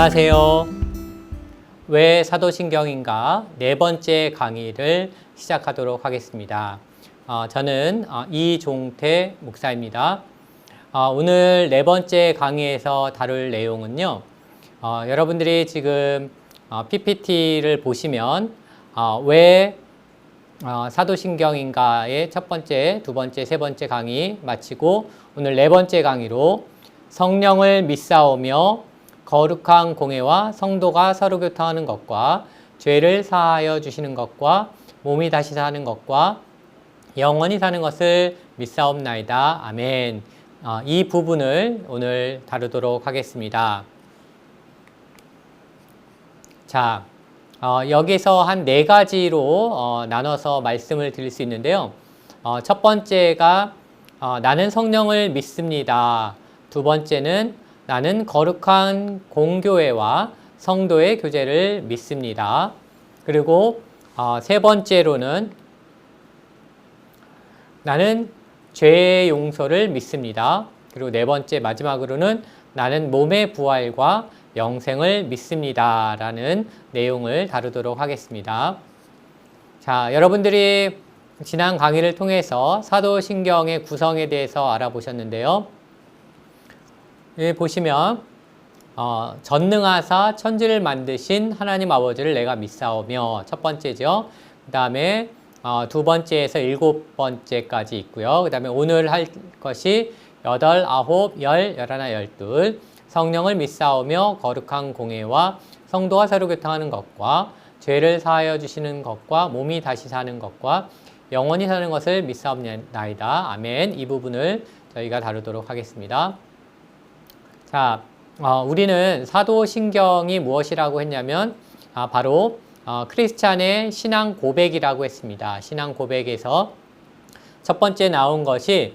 안녕하세요. 왜 사도신경인가 네 번째 강의를 시작하도록 하겠습니다. 저는 이종태 목사입니다. 오늘 네 번째 강의에서 다룰 내용은요. 여러분들이 지금 PPT를 보시면 왜 사도신경인가의 첫 번째, 두 번째, 세 번째 강의 마치고 오늘 네 번째 강의로 성령을 믿사오며 거룩한 공회와 성도가 서로 교통하는 것과 죄를 사하여 주시는 것과 몸이 다시 사는 것과 영원히 사는 것을 믿사옵나이다. 아멘. 이 부분을 오늘 다루도록 하겠습니다. 자, 여기서 한 네 가지로 나눠서 말씀을 드릴 수 있는데요. 첫 번째가 나는 성령을 믿습니다. 두 번째는 나는 거룩한 공교회와 성도의 교제를 믿습니다. 그리고 세 번째로는 나는 죄의 용서를 믿습니다. 그리고 네 번째 마지막으로는 나는 몸의 부활과 영생을 믿습니다. 라는 내용을 다루도록 하겠습니다. 자, 여러분들이 지난 강의를 통해서 사도신경의 구성에 대해서 알아보셨는데요. 여기 보시면 전능하사 천지를 만드신 하나님 아버지를 내가 믿사오며 첫 번째죠. 그 다음에 두 번째에서 일곱 번째까지 있고요. 그 다음에 오늘 할 것이 여덟, 아홉, 열, 열하나, 열둘 성령을 믿사오며 거룩한 공회와 성도가 서로 교통하는 것과 죄를 사하여 주시는 것과 몸이 다시 사는 것과 영원히 사는 것을 믿사옵나이다. 아멘. 이 부분을 저희가 다루도록 하겠습니다. 자, 우리는 사도신경이 무엇이라고 했냐면 바로 크리스찬의 신앙 고백이라고 했습니다. 신앙 고백에서 첫 번째 나온 것이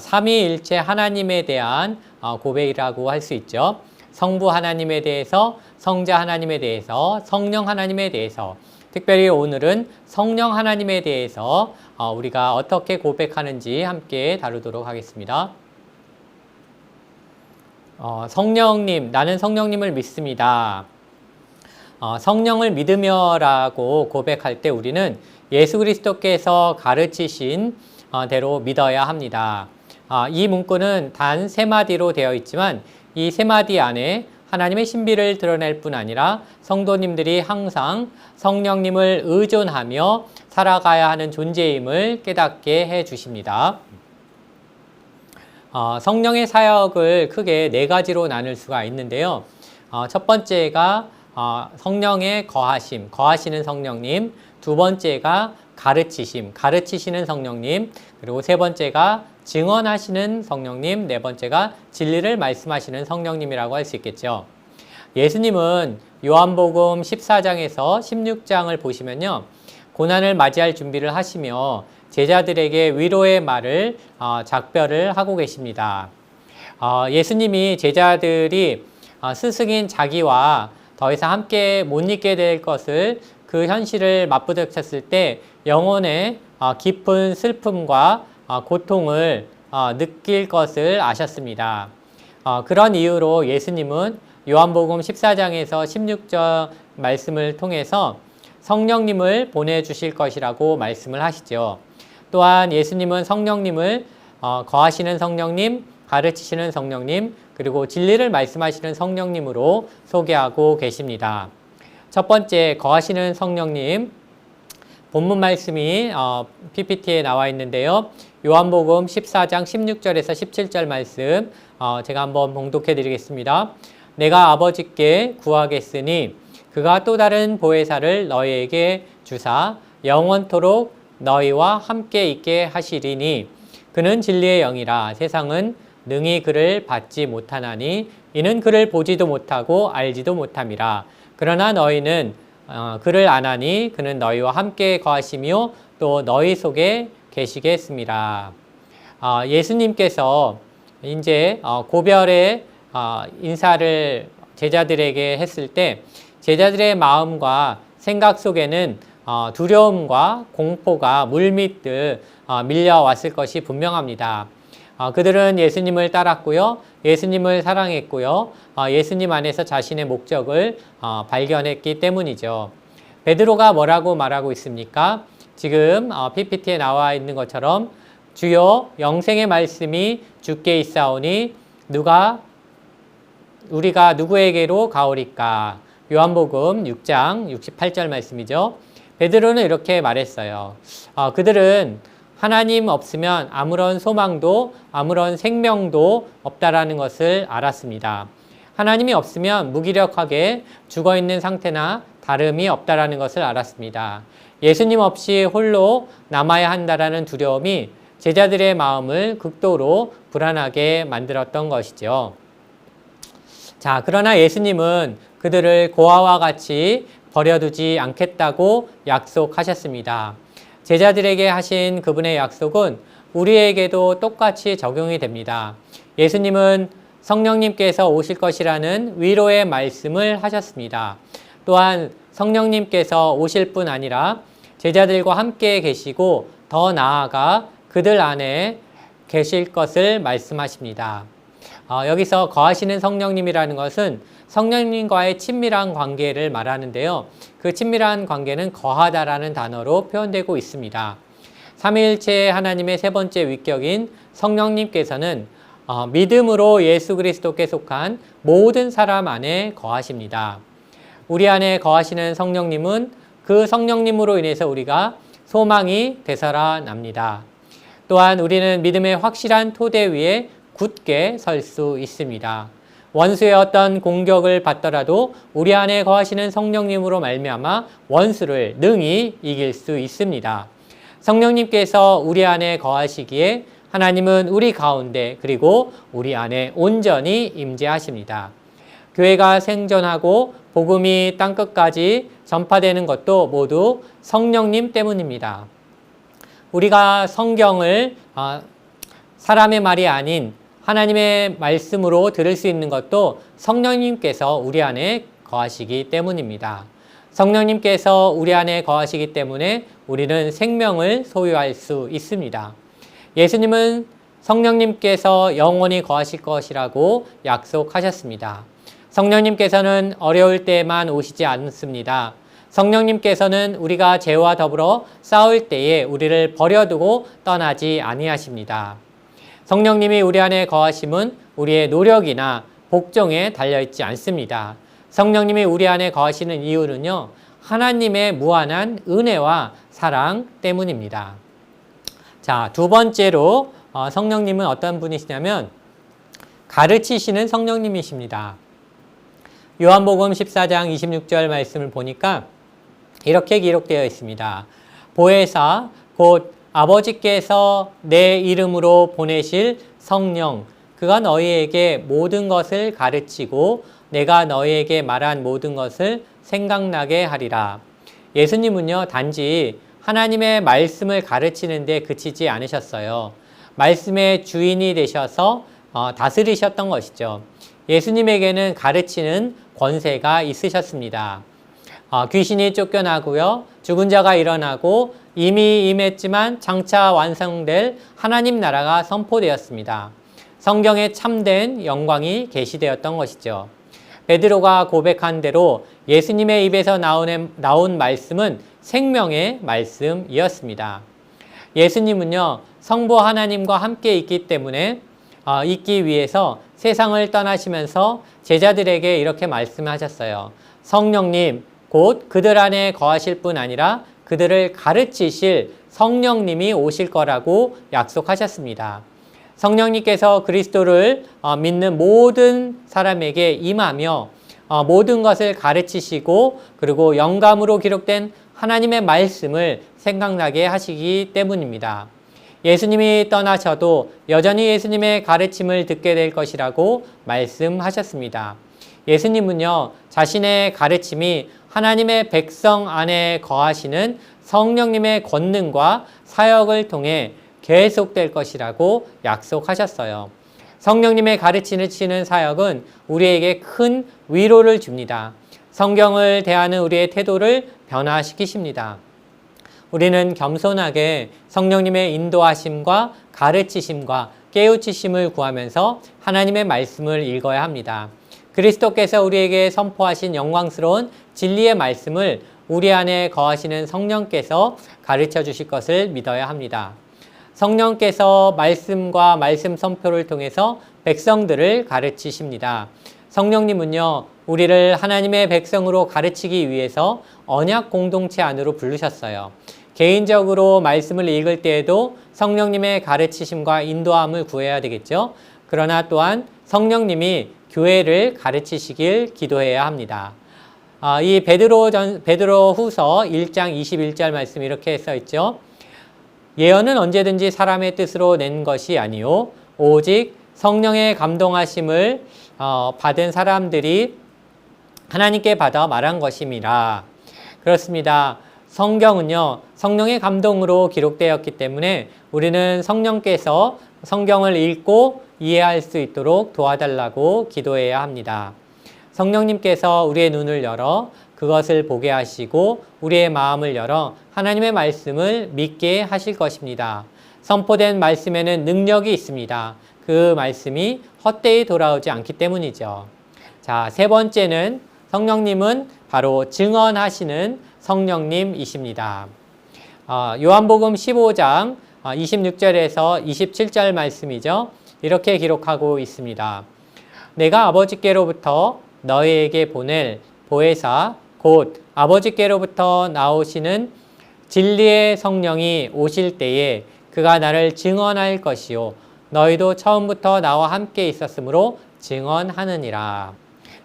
삼위일체 하나님에 대한 고백이라고 할 수 있죠. 성부 하나님에 대해서, 성자 하나님에 대해서, 성령 하나님에 대해서, 특별히 오늘은 성령 하나님에 대해서 우리가 어떻게 고백하는지 함께 다루도록 하겠습니다. 성령님, 나는 성령님을 믿습니다. 성령을 믿으며라고 고백할 때 우리는 예수 그리스도께서 가르치신 대로 믿어야 합니다. 이 문구는 단 세 마디로 되어 있지만 이 세 마디 안에 하나님의 신비를 드러낼 뿐 아니라 성도님들이 항상 성령님을 의존하며 살아가야 하는 존재임을 깨닫게 해 주십니다. 성령의 사역을 크게 네 가지로 나눌 수가 있는데요. 첫 번째가 성령의 거하심, 거하시는 성령님. 두 번째가 가르치심, 가르치시는 성령님. 그리고 세 번째가 증언하시는 성령님. 네 번째가 진리를 말씀하시는 성령님이라고 할 수 있겠죠. 예수님은 요한복음 14장에서 16장을 보시면요. 고난을 맞이할 준비를 하시며 제자들에게 위로의 말을 작별을 하고 계십니다. 예수님이 제자들이 스승인 자기와 더 이상 함께 못 있게 될 것을 그 현실을 맞부딪혔을 때 영혼의 깊은 슬픔과 고통을 느낄 것을 아셨습니다. 그런 이유로 예수님은 요한복음 14장에서 16절 말씀을 통해서 성령님을 보내주실 것이라고 말씀을 하시죠. 또한 예수님은 성령님을 거하시는 성령님, 가르치시는 성령님, 그리고 진리를 말씀하시는 성령님으로 소개하고 계십니다. 첫 번째, 거하시는 성령님. 본문 말씀이 PPT에 나와 있는데요. 요한복음 14장 16절에서 17절 말씀 제가 한번 봉독해 드리겠습니다. 내가 아버지께 구하겠으니 그가 또 다른 보혜사를 너희에게 주사 영원토록 너희와 함께 있게 하시리니 그는 진리의 영이라. 세상은 능히 그를 받지 못하나니 이는 그를 보지도 못하고 알지도 못함이라. 그러나 너희는 그를 아나니 그는 너희와 함께 거하시며 또 너희 속에 계시겠습니다. 예수님께서 이제 고별의 인사를 제자들에게 했을 때 제자들의 마음과 생각 속에는 두려움과 공포가 물밀듯 밀려왔을 것이 분명합니다. 그들은 예수님을 따랐고요. 예수님을 사랑했고요. 예수님 안에서 자신의 목적을 발견했기 때문이죠. 베드로가 뭐라고 말하고 있습니까? 지금 PPT에 나와 있는 것처럼 주여 영생의 말씀이 주께 있사오니 우리가 누구에게로 가오리까? 요한복음 6장 68절 말씀이죠. 베드로는 이렇게 말했어요. 그들은 하나님 없으면 아무런 소망도 아무런 생명도 없다라는 것을 알았습니다. 하나님이 없으면 무기력하게 죽어있는 상태나 다름이 없다라는 것을 알았습니다. 예수님 없이 홀로 남아야 한다라는 두려움이 제자들의 마음을 극도로 불안하게 만들었던 것이죠. 자, 그러나 예수님은 그들을 고아와 같이 버려두지 않겠다고 약속하셨습니다. 제자들에게 하신 그분의 약속은 우리에게도 똑같이 적용이 됩니다. 예수님은 성령님께서 오실 것이라는 위로의 말씀을 하셨습니다. 또한 성령님께서 오실 뿐 아니라 제자들과 함께 계시고 더 나아가 그들 안에 계실 것을 말씀하십니다. 여기서 거하시는 성령님이라는 것은 성령님과의 친밀한 관계를 말하는데요. 그 친밀한 관계는 거하다라는 단어로 표현되고 있습니다. 삼위일체 하나님의 세 번째 위격인 성령님께서는 믿음으로 예수 그리스도께 속한 모든 사람 안에 거하십니다. 우리 안에 거하시는 성령님은 그 성령님으로 인해서 우리가 소망이 되살아납니다. 또한 우리는 믿음의 확실한 토대 위에 굳게 설 수 있습니다. 원수의 어떤 공격을 받더라도 우리 안에 거하시는 성령님으로 말미암아 원수를 능히 이길 수 있습니다. 성령님께서 우리 안에 거하시기에 하나님은 우리 가운데 그리고 우리 안에 온전히 임재하십니다. 교회가 생존하고 복음이 땅끝까지 전파되는 것도 모두 성령님 때문입니다. 우리가 성경을 사람의 말이 아닌 하나님의 말씀으로 들을 수 있는 것도 성령님께서 우리 안에 거하시기 때문입니다. 성령님께서 우리 안에 거하시기 때문에 우리는 생명을 소유할 수 있습니다. 예수님은 성령님께서 영원히 거하실 것이라고 약속하셨습니다. 성령님께서는 어려울 때만 오시지 않습니다. 성령님께서는 우리가 죄와 더불어 싸울 때에 우리를 버려두고 떠나지 아니하십니다. 성령님이 우리 안에 거하심은 우리의 노력이나 복종에 달려있지 않습니다. 성령님이 우리 안에 거하시는 이유는요, 하나님의 무한한 은혜와 사랑 때문입니다. 자, 두 번째로 성령님은 어떤 분이시냐면 가르치시는 성령님이십니다. 요한복음 14장 26절 말씀을 보니까 이렇게 기록되어 있습니다. 보혜사 곧 아버지께서 내 이름으로 보내실 성령 그가 너희에게 모든 것을 가르치고 내가 너희에게 말한 모든 것을 생각나게 하리라. 예수님은요 단지 하나님의 말씀을 가르치는 데 그치지 않으셨어요. 말씀의 주인이 되셔서 다스리셨던 것이죠. 예수님에게는 가르치는 권세가 있으셨습니다. 귀신이 쫓겨나고요. 죽은 자가 일어나고 이미 임했지만 장차 완성될 하나님 나라가 선포되었습니다. 성경에 참된 영광이 계시되었던 것이죠. 베드로가 고백한 대로 예수님의 입에서 나온 말씀은 생명의 말씀이었습니다. 예수님은요, 성부 하나님과 함께 있기 때문에 있기 위해서 세상을 떠나시면서 제자들에게 이렇게 말씀하셨어요. 성령님, 곧 그들 안에 거하실 뿐 아니라 그들을 가르치실 성령님이 오실 거라고 약속하셨습니다. 성령님께서 그리스도를 믿는 모든 사람에게 임하며 모든 것을 가르치시고 그리고 영감으로 기록된 하나님의 말씀을 생각나게 하시기 때문입니다. 예수님이 떠나셔도 여전히 예수님의 가르침을 듣게 될 것이라고 말씀하셨습니다. 예수님은요, 자신의 가르침이 하나님의 백성 안에 거하시는 성령님의 권능과 사역을 통해 계속될 것이라고 약속하셨어요. 성령님의 가르치는 사역은 우리에게 큰 위로를 줍니다. 성경을 대하는 우리의 태도를 변화시키십니다. 우리는 겸손하게 성령님의 인도하심과 가르치심과 깨우치심을 구하면서 하나님의 말씀을 읽어야 합니다. 그리스도께서 우리에게 선포하신 영광스러운 진리의 말씀을 우리 안에 거하시는 성령께서 가르쳐 주실 것을 믿어야 합니다. 성령께서 말씀과 말씀 선포를 통해서 백성들을 가르치십니다. 성령님은요, 우리를 하나님의 백성으로 가르치기 위해서 언약 공동체 안으로 부르셨어요. 개인적으로 말씀을 읽을 때에도 성령님의 가르치심과 인도함을 구해야 되겠죠. 그러나 또한 성령님이 교회를 가르치시길 기도해야 합니다. 이 베드로 후서 1장 21절 말씀 이렇게 써 있죠. 예언은 언제든지 사람의 뜻으로 낸 것이 아니요 오직 성령의 감동하심을 받은 사람들이 하나님께 받아 말한 것임이라. 그렇습니다. 성경은요, 성령의 감동으로 기록되었기 때문에 우리는 성령께서 성경을 읽고 이해할 수 있도록 도와달라고 기도해야 합니다. 성령님께서 우리의 눈을 열어 그것을 보게 하시고 우리의 마음을 열어 하나님의 말씀을 믿게 하실 것입니다. 선포된 말씀에는 능력이 있습니다. 그 말씀이 헛되이 돌아오지 않기 때문이죠. 자, 세 번째는 성령님은 바로 증언하시는 성령님이십니다. 요한복음 15장 26절에서 27절 말씀이죠. 이렇게 기록하고 있습니다. 내가 아버지께로부터 너희에게 보낼 보혜사 곧 아버지께로부터 나오시는 진리의 성령이 오실 때에 그가 나를 증언할 것이요 너희도 처음부터 나와 함께 있었으므로 증언하느니라.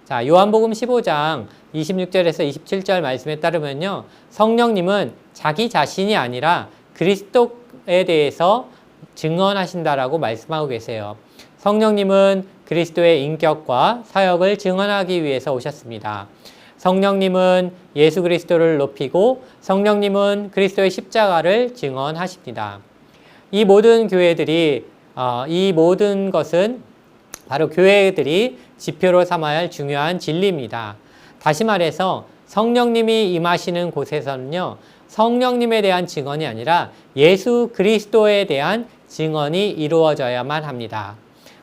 자, 요한복음 15장 26절에서 27절 말씀에 따르면요, 성령님은 자기 자신이 아니라 그리스도에 대해서 증언하신다라고 말씀하고 계세요. 성령님은 그리스도의 인격과 사역을 증언하기 위해서 오셨습니다. 성령님은 예수 그리스도를 높이고 성령님은 그리스도의 십자가를 증언하십니다. 이 모든 교회들이 이 모든 것은 바로 교회들이 지표로 삼아야 할 중요한 진리입니다. 다시 말해서 성령님이 임하시는 곳에서는요, 성령님에 대한 증언이 아니라 예수 그리스도에 대한 증언이 이루어져야만 합니다.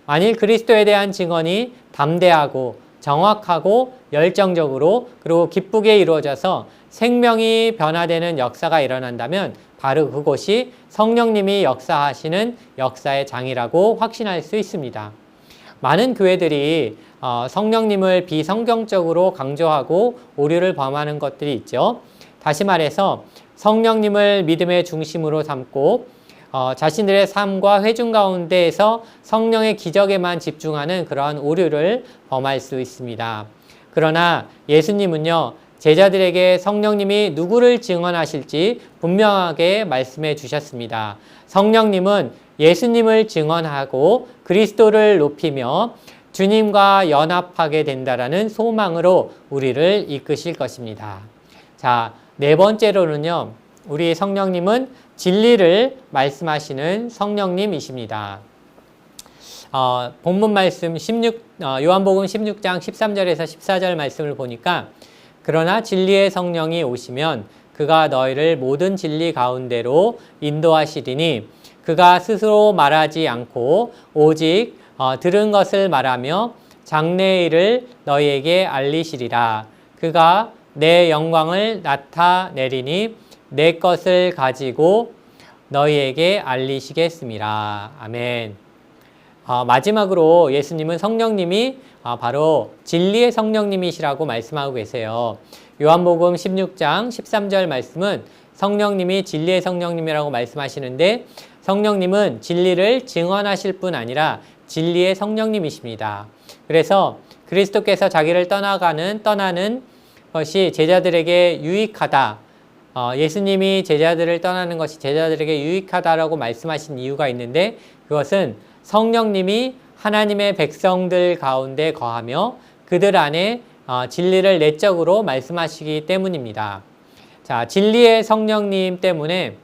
만일 그리스도에 대한 증언이 담대하고 정확하고 열정적으로 그리고 기쁘게 이루어져서 생명이 변화되는 역사가 일어난다면 바로 그곳이 성령님이 역사하시는 역사의 장이라고 확신할 수 있습니다. 많은 교회들이 성령님을 비성경적으로 강조하고 오류를 범하는 것들이 있죠. 다시 말해서 성령님을 믿음의 중심으로 삼고 자신들의 삶과 회중 가운데에서 성령의 기적에만 집중하는 그러한 오류를 범할 수 있습니다. 그러나 예수님은요, 제자들에게 성령님이 누구를 증언하실지 분명하게 말씀해 주셨습니다. 성령님은 예수님을 증언하고 그리스도를 높이며 주님과 연합하게 된다라는 소망으로 우리를 이끄실 것입니다. 자, 네 번째로는요, 우리 성령님은 진리를 말씀하시는 성령님이십니다. 본문 말씀 요한복음 16장 13절에서 14절 말씀을 보니까 그러나 진리의 성령이 오시면 그가 너희를 모든 진리 가운데로 인도하시리니 그가 스스로 말하지 않고 오직 들은 것을 말하며 장래의 일을 너희에게 알리시리라. 그가 내 영광을 나타내리니 내 것을 가지고 너희에게 알리시겠습니다. 아멘. 마지막으로 예수님은 성령님이 바로 진리의 성령님이시라고 말씀하고 계세요. 요한복음 16장 13절 말씀은 성령님이 진리의 성령님이라고 말씀하시는데 성령님은 진리를 증언하실 뿐 아니라 진리의 성령님이십니다. 그래서 그리스도께서 자기를 떠나는 것이 제자들에게 유익하다. 예수님이 제자들을 떠나는 것이 제자들에게 유익하다라고 말씀하신 이유가 있는데 그것은 성령님이 하나님의 백성들 가운데 거하며 그들 안에 진리를 내적으로 말씀하시기 때문입니다. 자, 진리의 성령님 때문에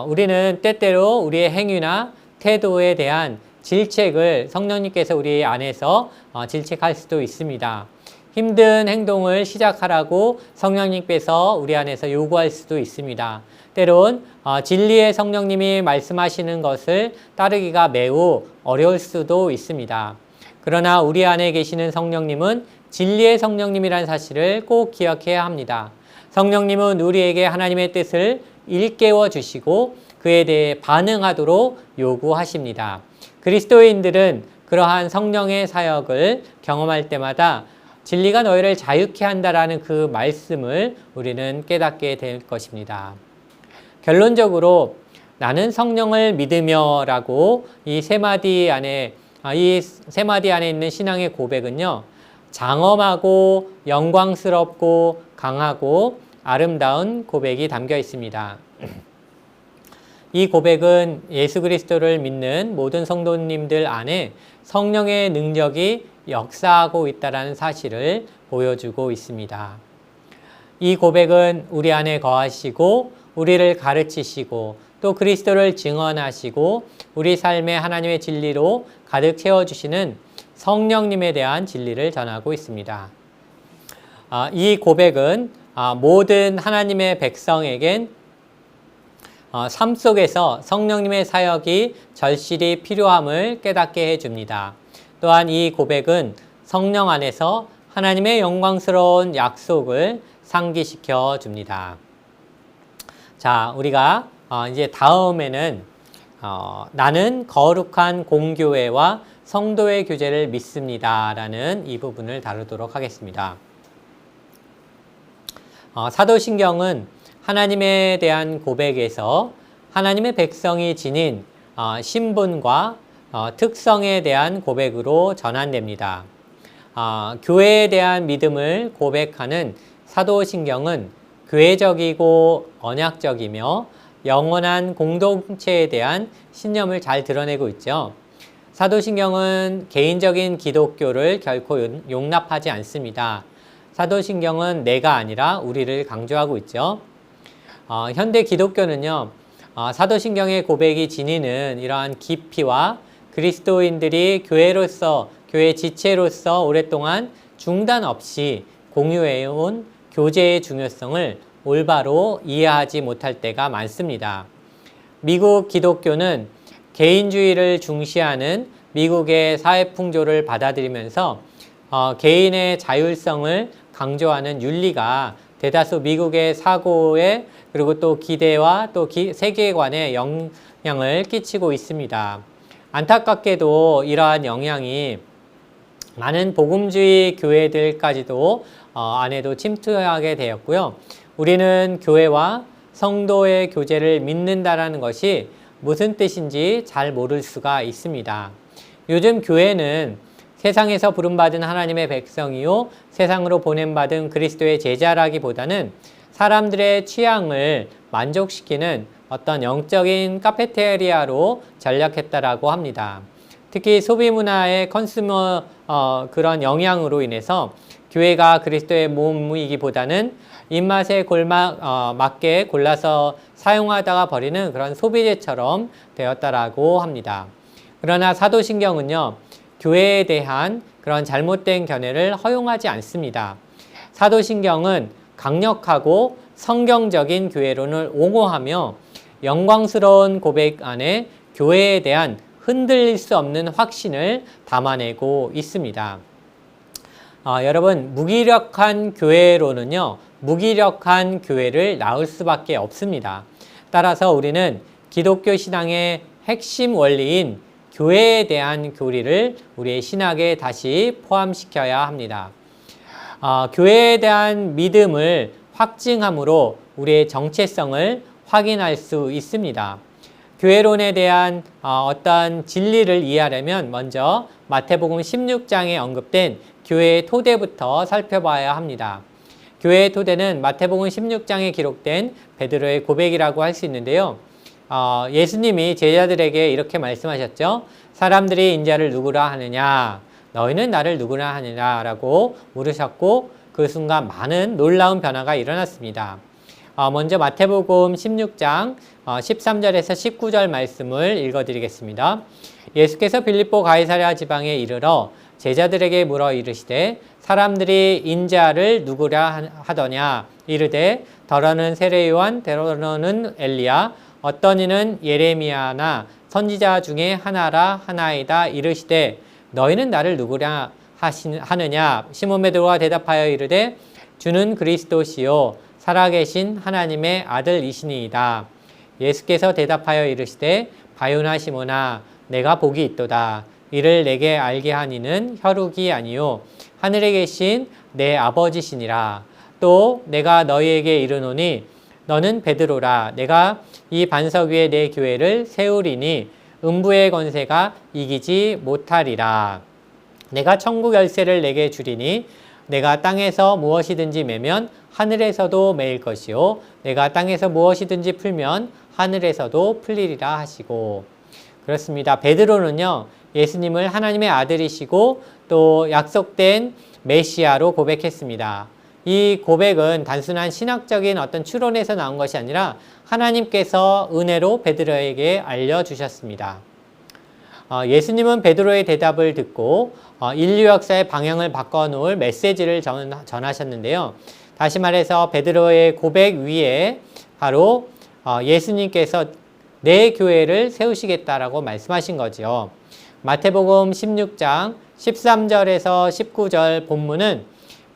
우리는 때때로 우리의 행위나 태도에 대한 질책을 성령님께서 우리 안에서 질책할 수도 있습니다. 힘든 행동을 시작하라고 성령님께서 우리 안에서 요구할 수도 있습니다. 때론 진리의 성령님이 말씀하시는 것을 따르기가 매우 어려울 수도 있습니다. 그러나 우리 안에 계시는 성령님은 진리의 성령님이라는 사실을 꼭 기억해야 합니다. 성령님은 우리에게 하나님의 뜻을 일깨워 주시고 그에 대해 반응하도록 요구하십니다. 그리스도인들은 그러한 성령의 사역을 경험할 때마다 진리가 너희를 자유케 한다라는 그 말씀을 우리는 깨닫게 될 것입니다. 결론적으로 나는 성령을 믿으며라고 이 세 마디 안에 있는 신앙의 고백은요, 장엄하고 영광스럽고 강하고 아름다운 고백이 담겨 있습니다. 이 고백은 예수 그리스도를 믿는 모든 성도님들 안에 성령의 능력이 역사하고 있다는 사실을 보여주고 있습니다. 이 고백은 우리 안에 거하시고 우리를 가르치시고 또 그리스도를 증언하시고 우리 삶에 하나님의 진리로 가득 채워주시는 성령님에 대한 진리를 전하고 있습니다. 이 고백은 모든 하나님의 백성에겐 삶 속에서 성령님의 사역이 절실히 필요함을 깨닫게 해줍니다. 또한 이 고백은 성령 안에서 하나님의 영광스러운 약속을 상기시켜 줍니다. 자, 우리가 이제 다음에는 나는 거룩한 공교회와 성도의 교제를 믿습니다 라는 이 부분을 다루도록 하겠습니다. 사도신경은 하나님에 대한 고백에서 하나님의 백성이 지닌 신분과 특성에 대한 고백으로 전환됩니다. 교회에 대한 믿음을 고백하는 사도신경은 교회적이고 언약적이며 영원한 공동체에 대한 신념을 잘 드러내고 있죠. 사도신경은 개인적인 기독교를 결코 용납하지 않습니다. 사도신경은 내가 아니라 우리를 강조하고 있죠. 현대 기독교는요, 사도신경의 고백이 지니는 이러한 깊이와 그리스도인들이 교회 지체로서 오랫동안 중단 없이 공유해온 교제의 중요성을 올바로 이해하지 못할 때가 많습니다. 미국 기독교는 개인주의를 중시하는 미국의 사회풍조를 받아들이면서 개인의 자율성을 강조하는 윤리가 대다수 미국의 사고에 그리고 또 기대와 또 세계관에 영향을 끼치고 있습니다. 안타깝게도 이러한 영향이 많은 복음주의 교회들까지도 안에도 침투하게 되었고요. 우리는 교회와 성도의 교제를 믿는다라는 것이 무슨 뜻인지 잘 모를 수가 있습니다. 요즘 교회는 세상에서 부름받은 하나님의 백성이요 세상으로 보냄받은 그리스도의 제자라기보다는 사람들의 취향을 만족시키는 어떤 영적인 카페테리아로 전락했다라고 합니다. 특히 소비문화의 컨슈머 그런 영향으로 인해서 교회가 그리스도의 몸이기보다는 입맛에 맞게 골라서 사용하다가 버리는 그런 소비재처럼 되었다라고 합니다. 그러나 사도신경은요, 교회에 대한 그런 잘못된 견해를 허용하지 않습니다. 사도신경은 강력하고 성경적인 교회론을 옹호하며 영광스러운 고백 안에 교회에 대한 흔들릴 수 없는 확신을 담아내고 있습니다. 여러분, 무기력한 교회론은요, 무기력한 교회를 낳을 수밖에 없습니다. 따라서 우리는 기독교 신앙의 핵심 원리인 교회에 대한 교리를 우리의 신학에 다시 포함시켜야 합니다. 교회에 대한 믿음을 확증함으로 우리의 정체성을 확인할 수 있습니다. 교회론에 대한 어떤 진리를 이해하려면 먼저 마태복음 16장에 언급된 교회의 토대부터 살펴봐야 합니다. 교회의 토대는 마태복음 16장에 기록된 베드로의 고백이라고 할 수 있는데요. 예수님이 제자들에게 이렇게 말씀하셨죠. 사람들이 인자를 누구라 하느냐? 너희는 나를 누구라 하느냐? 라고 물으셨고 그 순간 많은 놀라운 변화가 일어났습니다. 먼저 마태복음 16장 13절에서 19절 말씀을 읽어드리겠습니다. 예수께서 빌립보 가이사랴 지방에 이르러 제자들에게 물어 이르시되 사람들이 인자를 누구라 하더냐 이르되 더러는 세례요한 더러는 엘리야 어떤 이는 예레미야나 선지자 중에 하나라 하나이다 이르시되 너희는 나를 누구라 하느냐 시몬 베드로가 대답하여 이르되 주는 그리스도시요 살아계신 하나님의 아들이시니이다. 예수께서 대답하여 이르시되 바요나 시몬아 내가 복이 있도다. 이를 내게 알게 하니는 혈육이 아니요 하늘에 계신 내 아버지시니라. 또 내가 너희에게 이르노니 너는 베드로라. 내가 이 반석 위에 내 교회를 세우리니 음부의 권세가 이기지 못하리라. 내가 천국 열쇠를 내게 주리니 내가 땅에서 무엇이든지 매면 하늘에서도 매일 것이요 내가 땅에서 무엇이든지 풀면 하늘에서도 풀리리라 하시고. 그렇습니다. 베드로는요 예수님을 하나님의 아들이시고 또 약속된 메시아로 고백했습니다. 이 고백은 단순한 신학적인 어떤 추론에서 나온 것이 아니라 하나님께서 은혜로 베드로에게 알려주셨습니다. 예수님은 베드로의 대답을 듣고 인류 역사의 방향을 바꿔놓을 메시지를 전하셨는데요. 다시 말해서 베드로의 고백 위에 바로 예수님께서 내 교회를 세우시겠다라고 말씀하신 거죠. 마태복음 16장 13절에서 19절 본문은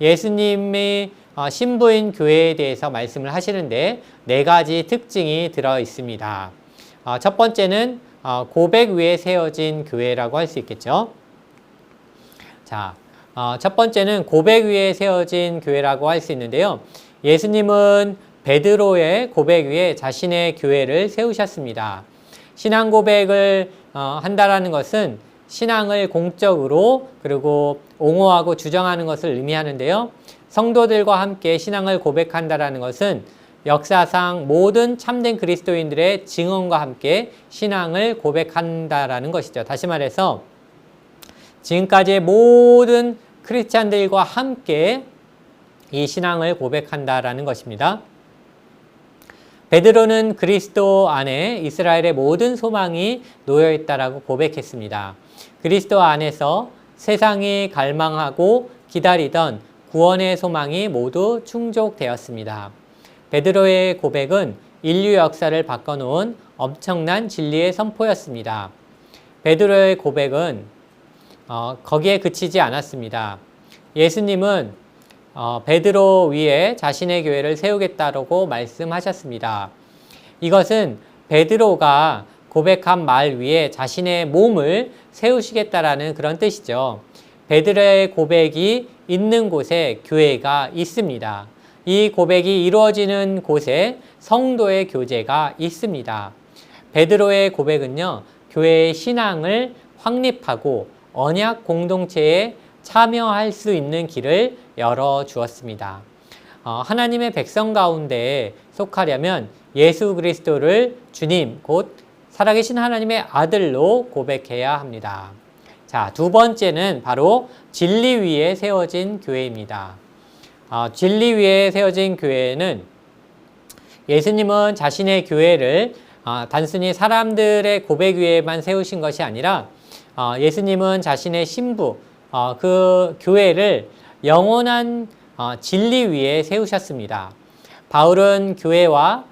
예수님의 신부인 교회에 대해서 말씀을 하시는데 4가지 특징이 들어 있습니다. 첫 번째는 고백 위에 세워진 교회라고 할 수 있겠죠. 자, 첫 번째는 고백 위에 세워진 교회라고 할 수 있는데요. 예수님은 베드로의 고백 위에 자신의 교회를 세우셨습니다. 신앙 고백을 한다라는 것은 신앙을 공적으로 그리고 옹호하고 주장하는 것을 의미하는데요. 성도들과 함께 신앙을 고백한다라는 것은 역사상 모든 참된 그리스도인들의 증언과 함께 신앙을 고백한다라는 것이죠. 다시 말해서 지금까지의 모든 크리스찬들과 함께 이 신앙을 고백한다라는 것입니다. 베드로는 그리스도 안에 이스라엘의 모든 소망이 놓여 있다라고 고백했습니다. 그리스도 안에서 세상이 갈망하고 기다리던 구원의 소망이 모두 충족되었습니다. 베드로의 고백은 인류 역사를 바꿔놓은 엄청난 진리의 선포였습니다. 베드로의 고백은 거기에 그치지 않았습니다. 예수님은 베드로 위에 자신의 교회를 세우겠다라고 말씀하셨습니다. 이것은 베드로가 고백한 말 위에 자신의 몸을 세우시겠다라는 그런 뜻이죠. 베드로의 고백이 있는 곳에 교회가 있습니다. 이 고백이 이루어지는 곳에 성도의 교제가 있습니다. 베드로의 고백은요, 교회의 신앙을 확립하고 언약 공동체에 참여할 수 있는 길을 열어주었습니다. 하나님의 백성 가운데 속하려면 예수 그리스도를 주님, 곧 살아계신 하나님의 아들로 고백해야 합니다. 자, 두 번째는 바로 진리 위에 세워진 교회입니다. 진리 위에 세워진 교회는 예수님은 자신의 교회를 단순히 사람들의 고백 위에만 세우신 것이 아니라 예수님은 자신의 신부, 그 교회를 영원한 진리 위에 세우셨습니다. 바울은 교회가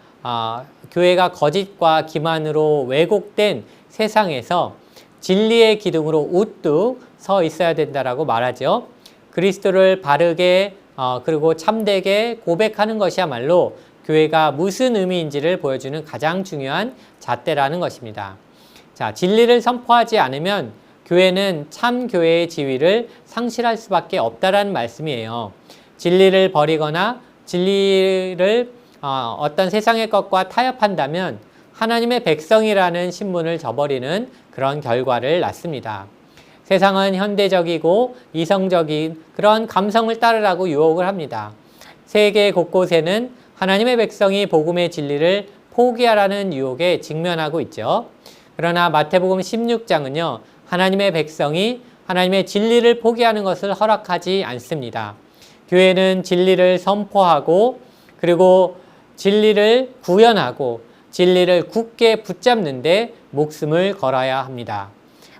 거짓과 기만으로 왜곡된 세상에서 진리의 기둥으로 우뚝 서 있어야 된다라고 말하죠. 그리스도를 바르게 그리고 참되게 고백하는 것이야말로 교회가 무슨 의미인지를 보여주는 가장 중요한 잣대라는 것입니다. 자, 진리를 선포하지 않으면 교회는 참 교회의 지위를 상실할 수밖에 없다라는 말씀이에요. 진리를 버리거나 진리를 어떤 세상의 것과 타협한다면 하나님의 백성이라는 신분을 저버리는 그런 결과를 낳습니다. 세상은 현대적이고 이성적인 그런 감성을 따르라고 유혹을 합니다. 세계 곳곳에는 하나님의 백성이 복음의 진리를 포기하라는 유혹에 직면하고 있죠. 그러나 마태복음 16장은요, 하나님의 백성이 하나님의 진리를 포기하는 것을 허락하지 않습니다. 교회는 진리를 선포하고 그리고 진리를 구현하고 진리를 굳게 붙잡는데 목숨을 걸어야 합니다.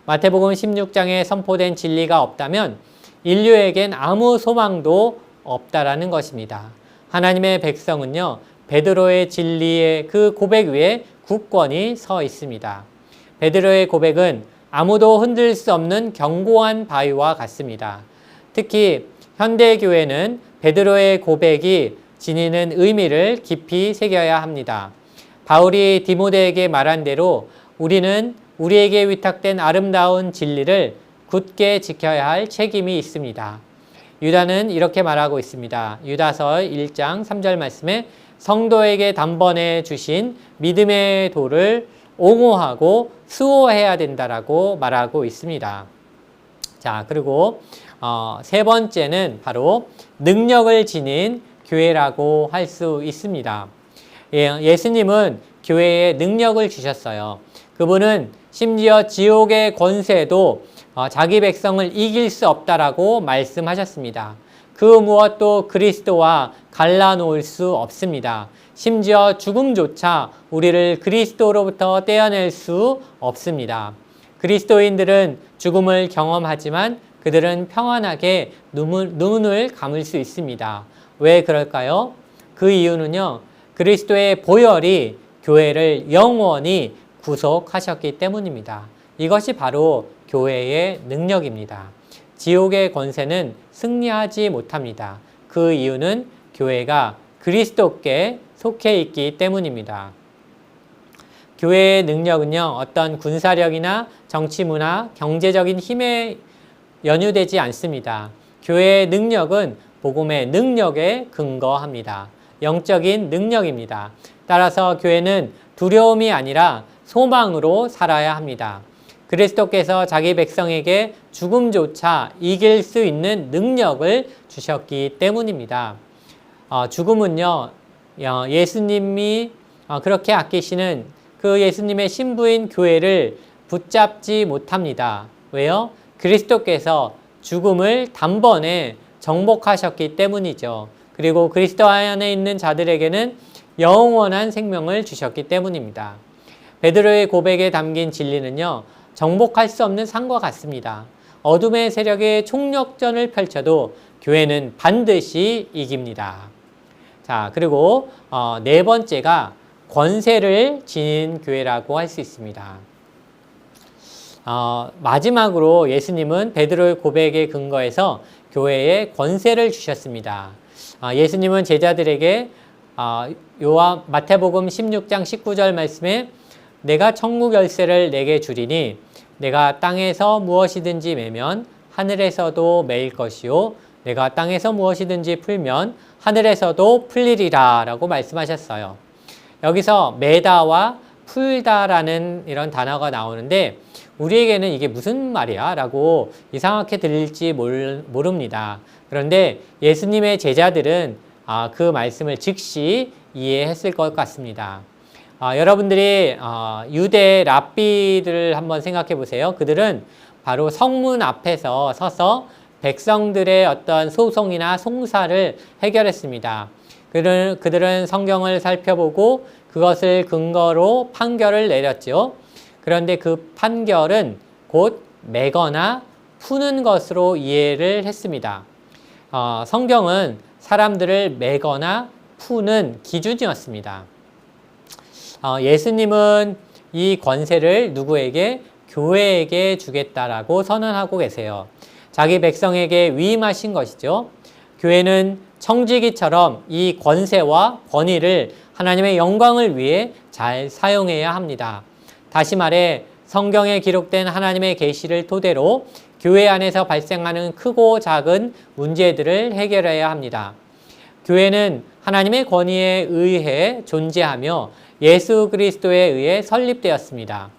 마태복음 16장에 선포된 진리가 없다면 인류에겐 아무 소망도 없다라는 것입니다. 하나님의 백성은요, 베드로의 진리의 그 고백 위에 굳건히 서 있습니다. 베드로의 고백은 아무도 흔들 수 없는 견고한 바위와 같습니다. 특히 현대교회는 베드로의 고백이 지니는 의미를 깊이 새겨야 합니다. 바울이 디모데에게 말한 대로 우리는 우리에게 위탁된 아름다운 진리를 굳게 지켜야 할 책임이 있습니다. 유다는 이렇게 말하고 있습니다. 유다서 1장 3절 말씀에 성도에게 단번에 주신 믿음의 도를 옹호하고 수호해야 된다라고 말하고 있습니다. 자, 그리고 세 번째는 바로 능력을 지닌 교회라고 할 수 있습니다. 예수님은 교회에 능력을 주셨어요. 그분은 심지어 지옥의 권세도 자기 백성을 이길 수 없다라고 말씀하셨습니다. 그 무엇도 그리스도와 갈라놓을 수 없습니다. 심지어 죽음조차 우리를 그리스도로부터 떼어낼 수 없습니다. 그리스도인들은 죽음을 경험하지만 그들은 평안하게 눈을 감을 수 있습니다. 왜 그럴까요? 그 이유는요, 그리스도의 보혈이 교회를 영원히 구속하셨기 때문입니다. 이것이 바로 교회의 능력입니다. 지옥의 권세는 승리하지 못합니다. 그 이유는 교회가 그리스도께 속해 있기 때문입니다. 교회의 능력은요, 어떤 군사력이나 정치 문화, 경제적인 힘에 연유되지 않습니다. 교회의 능력은 복음의 능력에 근거합니다. 영적인 능력입니다. 따라서 교회는 두려움이 아니라 소망으로 살아야 합니다. 그리스도께서 자기 백성에게 죽음조차 이길 수 있는 능력을 주셨기 때문입니다. 죽음은요, 예수님이 그렇게 아끼시는 그 예수님의 신부인 교회를 붙잡지 못합니다. 왜요? 그리스도께서 죽음을 단번에 정복하셨기 때문이죠. 그리고 그리스도 안에 있는 자들에게는 영원한 생명을 주셨기 때문입니다. 베드로의 고백에 담긴 진리는요, 정복할 수 없는 산과 같습니다. 어둠의 세력의 총력전을 펼쳐도 교회는 반드시 이깁니다. 자, 그리고 네 번째가 권세를 지닌 교회라고 할 수 있습니다. 마지막으로 예수님은 베드로의 고백에 근거해서 교회에 권세를 주셨습니다. 예수님은 제자들에게 마태복음 16장 19절 말씀에 내가 천국 열쇠를 내게 주리니 내가 땅에서 무엇이든지 매면 하늘에서도 매일 것이요 내가 땅에서 무엇이든지 풀면 하늘에서도 풀리리라 라고 말씀하셨어요. 여기서 매다와 풀다라는 이런 단어가 나오는데 우리에게는 이게 무슨 말이야? 라고 이상하게 들릴지 모릅니다. 그런데 예수님의 제자들은 그 말씀을 즉시 이해했을 것 같습니다. 여러분들이 유대 랍비들을 한번 생각해 보세요. 그들은 바로 성문 앞에서 서서 백성들의 어떤 소송이나 송사를 해결했습니다. 그들은 성경을 살펴보고 그것을 근거로 판결을 내렸죠. 그런데 그 판결은 곧 매거나 푸는 것으로 이해를 했습니다. 성경은 사람들을 매거나 푸는 기준이었습니다. 예수님은 이 권세를 누구에게? 교회에게 주겠다라고 선언하고 계세요. 자기 백성에게 위임하신 것이죠. 교회는 청지기처럼 이 권세와 권위를 하나님의 영광을 위해 잘 사용해야 합니다. 다시 말해 성경에 기록된 하나님의 계시를 토대로 교회 안에서 발생하는 크고 작은 문제들을 해결해야 합니다. 교회는 하나님의 권위에 의해 존재하며 예수 그리스도에 의해 설립되었습니다.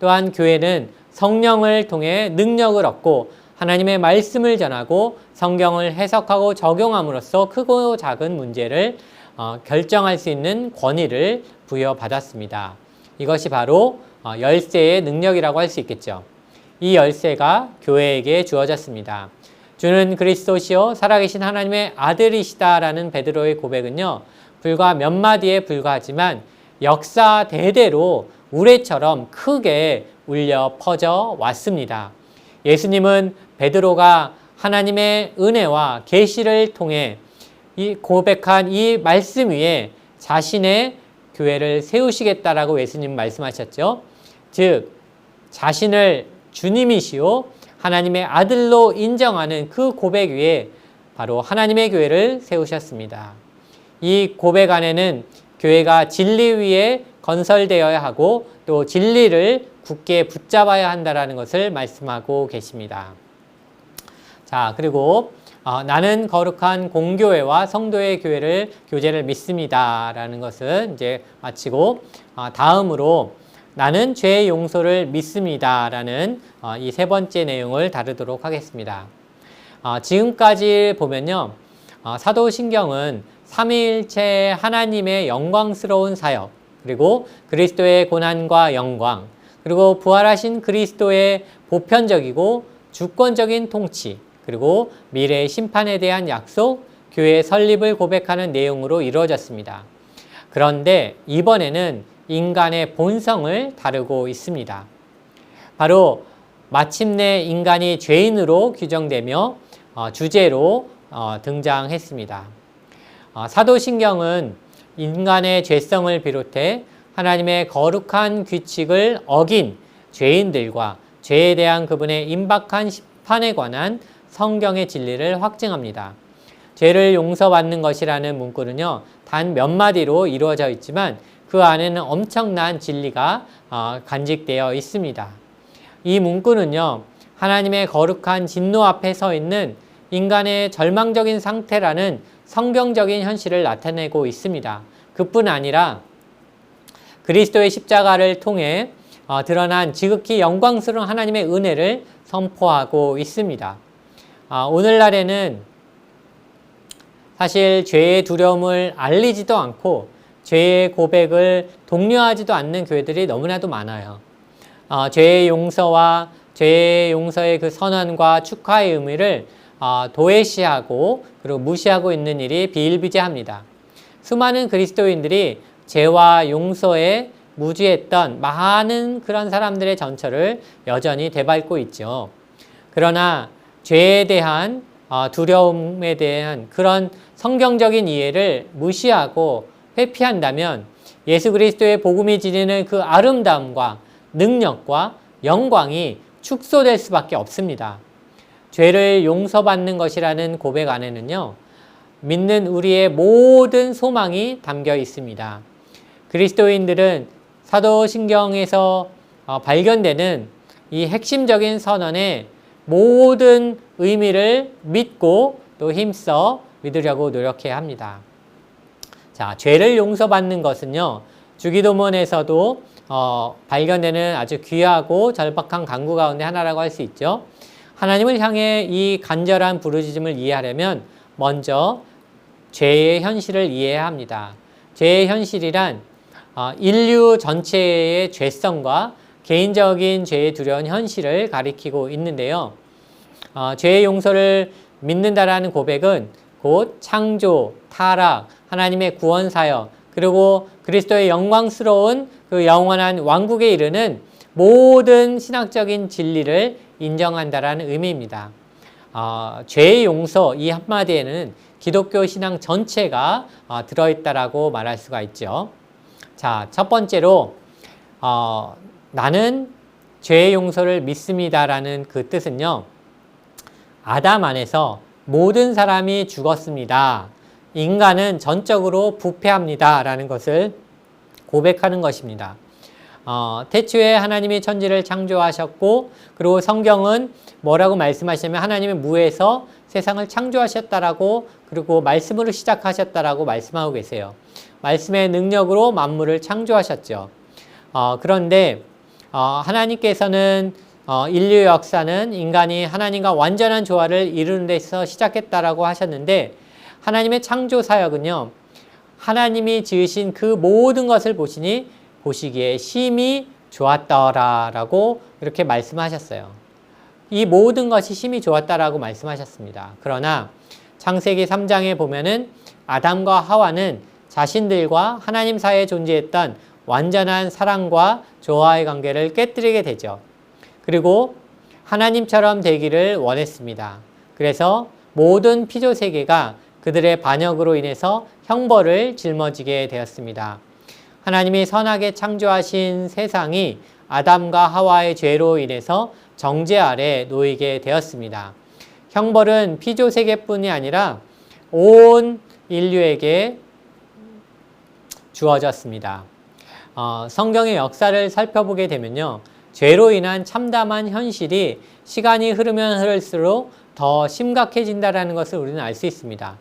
또한 교회는 성령을 통해 능력을 얻고 하나님의 말씀을 전하고 성경을 해석하고 적용함으로써 크고 작은 문제를 결정할 수 있는 권위를 부여받았습니다. 이것이 바로 열쇠의 능력이라고 할 수 있겠죠. 이 열쇠가 교회에게 주어졌습니다. 주는 그리스도시요 살아계신 하나님의 아들이시다라는 베드로의 고백은요, 불과 몇 마디에 불과하지만 역사 대대로 우레처럼 크게 울려 퍼져 왔습니다. 예수님은 베드로가 하나님의 은혜와 계시를 통해 이 고백한 이 말씀 위에 자신의 교회를 세우시겠다라고 예수님 말씀하셨죠. 즉 자신을 주님이시오 하나님의 아들로 인정하는 그 고백 위에 바로 하나님의 교회를 세우셨습니다. 이 고백 안에는 교회가 진리 위에 건설되어야 하고 또 진리를 굳게 붙잡아야 한다는 것을 말씀하고 계십니다. 자, 그리고 나는 거룩한 공교회와 성도의 교제를 믿습니다 라는 것은 이제 마치고 다음으로 나는 죄의 용서를 믿습니다 라는 이 세 번째 내용을 다루도록 하겠습니다. 지금까지 보면요, 사도신경은 삼위일체 하나님의 영광스러운 사역, 그리고 그리스도의 고난과 영광, 그리고 부활하신 그리스도의 보편적이고 주권적인 통치, 그리고 미래의 심판에 대한 약속, 교회의 설립을 고백하는 내용으로 이루어졌습니다. 그런데 이번에는 인간의 본성을 다루고 있습니다. 바로 마침내 인간이 죄인으로 규정되며 주제로 등장했습니다. 사도신경은 인간의 죄성을 비롯해 하나님의 거룩한 규칙을 어긴 죄인들과 죄에 대한 그분의 임박한 심판에 관한 성경의 진리를 확증합니다. 죄를 용서받는 것이라는 문구는요, 단 몇 마디로 이루어져 있지만 그 안에는 엄청난 진리가 간직되어 있습니다. 이 문구는요, 하나님의 거룩한 진노 앞에 서 있는 인간의 절망적인 상태라는 성경적인 현실을 나타내고 있습니다. 그뿐 아니라 그리스도의 십자가를 통해 드러난 지극히 영광스러운 하나님의 은혜를 선포하고 있습니다. 오늘날에는 사실 죄의 두려움을 알리지도 않고 죄의 고백을 독려하지도 않는 교회들이 너무나도 많아요. 죄의 용서와 죄의 용서의 그 선언과 축하의 의미를 도외시하고 그리고 무시하고 있는 일이 비일비재합니다. 수많은 그리스도인들이 죄와 용서에 무지했던 많은 그런 사람들의 전철을 여전히 되밟고 있죠. 그러나 죄에 대한 두려움에 대한 그런 성경적인 이해를 무시하고 회피한다면 예수 그리스도의 복음이 지니는 그 아름다움과 능력과 영광이 축소될 수밖에 없습니다. 죄를 용서받는 것이라는 고백 안에는요, 믿는 우리의 모든 소망이 담겨 있습니다. 그리스도인들은 사도신경에서 발견되는 이 핵심적인 선언의 모든 의미를 믿고 또 힘써 믿으려고 노력해야 합니다. 자, 죄를 용서받는 것은요, 주기도문에서도 발견되는 아주 귀하고 절박한 간구 가운데 하나라고 할 수 있죠. 하나님을 향해 이 간절한 부르짖음을 이해하려면 먼저 죄의 현실을 이해해야 합니다. 죄의 현실이란 인류 전체의 죄성과 개인적인 죄의 두려운 현실을 가리키고 있는데요. 죄의 용서를 믿는다라는 고백은 곧 창조, 타락, 하나님의 구원 사역, 그리고 그리스도의 영광스러운 그 영원한 왕국에 이르는 모든 신학적인 진리를 인정한다라는 의미입니다. 죄의 용서 이 한마디에는 기독교 신앙 전체가 들어있다라고 말할 수가 있죠. 자, 첫 번째로 나는 죄의 용서를 믿습니다라는 그 뜻은요, 아담 안에서 모든 사람이 죽었습니다. 인간은 전적으로 부패합니다 라는 것을 고백하는 것입니다. 태초에 하나님이 천지를 창조하셨고, 그리고 성경은 뭐라고 말씀하시냐면 하나님의 무에서 세상을 창조하셨다라고, 그리고 말씀으로 시작하셨다라고 말씀하고 계세요. 말씀의 능력으로 만물을 창조하셨죠. 그런데 하나님께서는 인류 역사는 인간이 하나님과 완전한 조화를 이루는 데서 시작했다라고 하셨는데, 하나님의 창조 사역은요, 하나님이 지으신 그 모든 것을 보시기에 심히 좋았더라라고 이렇게 말씀하셨어요. 이 모든 것이 심히 좋았다라고 말씀하셨습니다. 그러나 창세기 3장에 보면은 아담과 하와는 자신들과 하나님 사이에 존재했던 완전한 사랑과 조화의 관계를 깨뜨리게 되죠. 그리고 하나님처럼 되기를 원했습니다. 그래서 모든 피조 세계가 그들의 반역으로 인해서 형벌을 짊어지게 되었습니다. 하나님이 선하게 창조하신 세상이 아담과 하와의 죄로 인해서 정죄 아래 놓이게 되었습니다. 형벌은 피조 세계뿐이 아니라 온 인류에게 주어졌습니다. 성경의 역사를 살펴보게 되면요, 죄로 인한 참담한 현실이 시간이 흐르면 흐를수록 더 심각해진다는 것을 우리는 알 수 있습니다.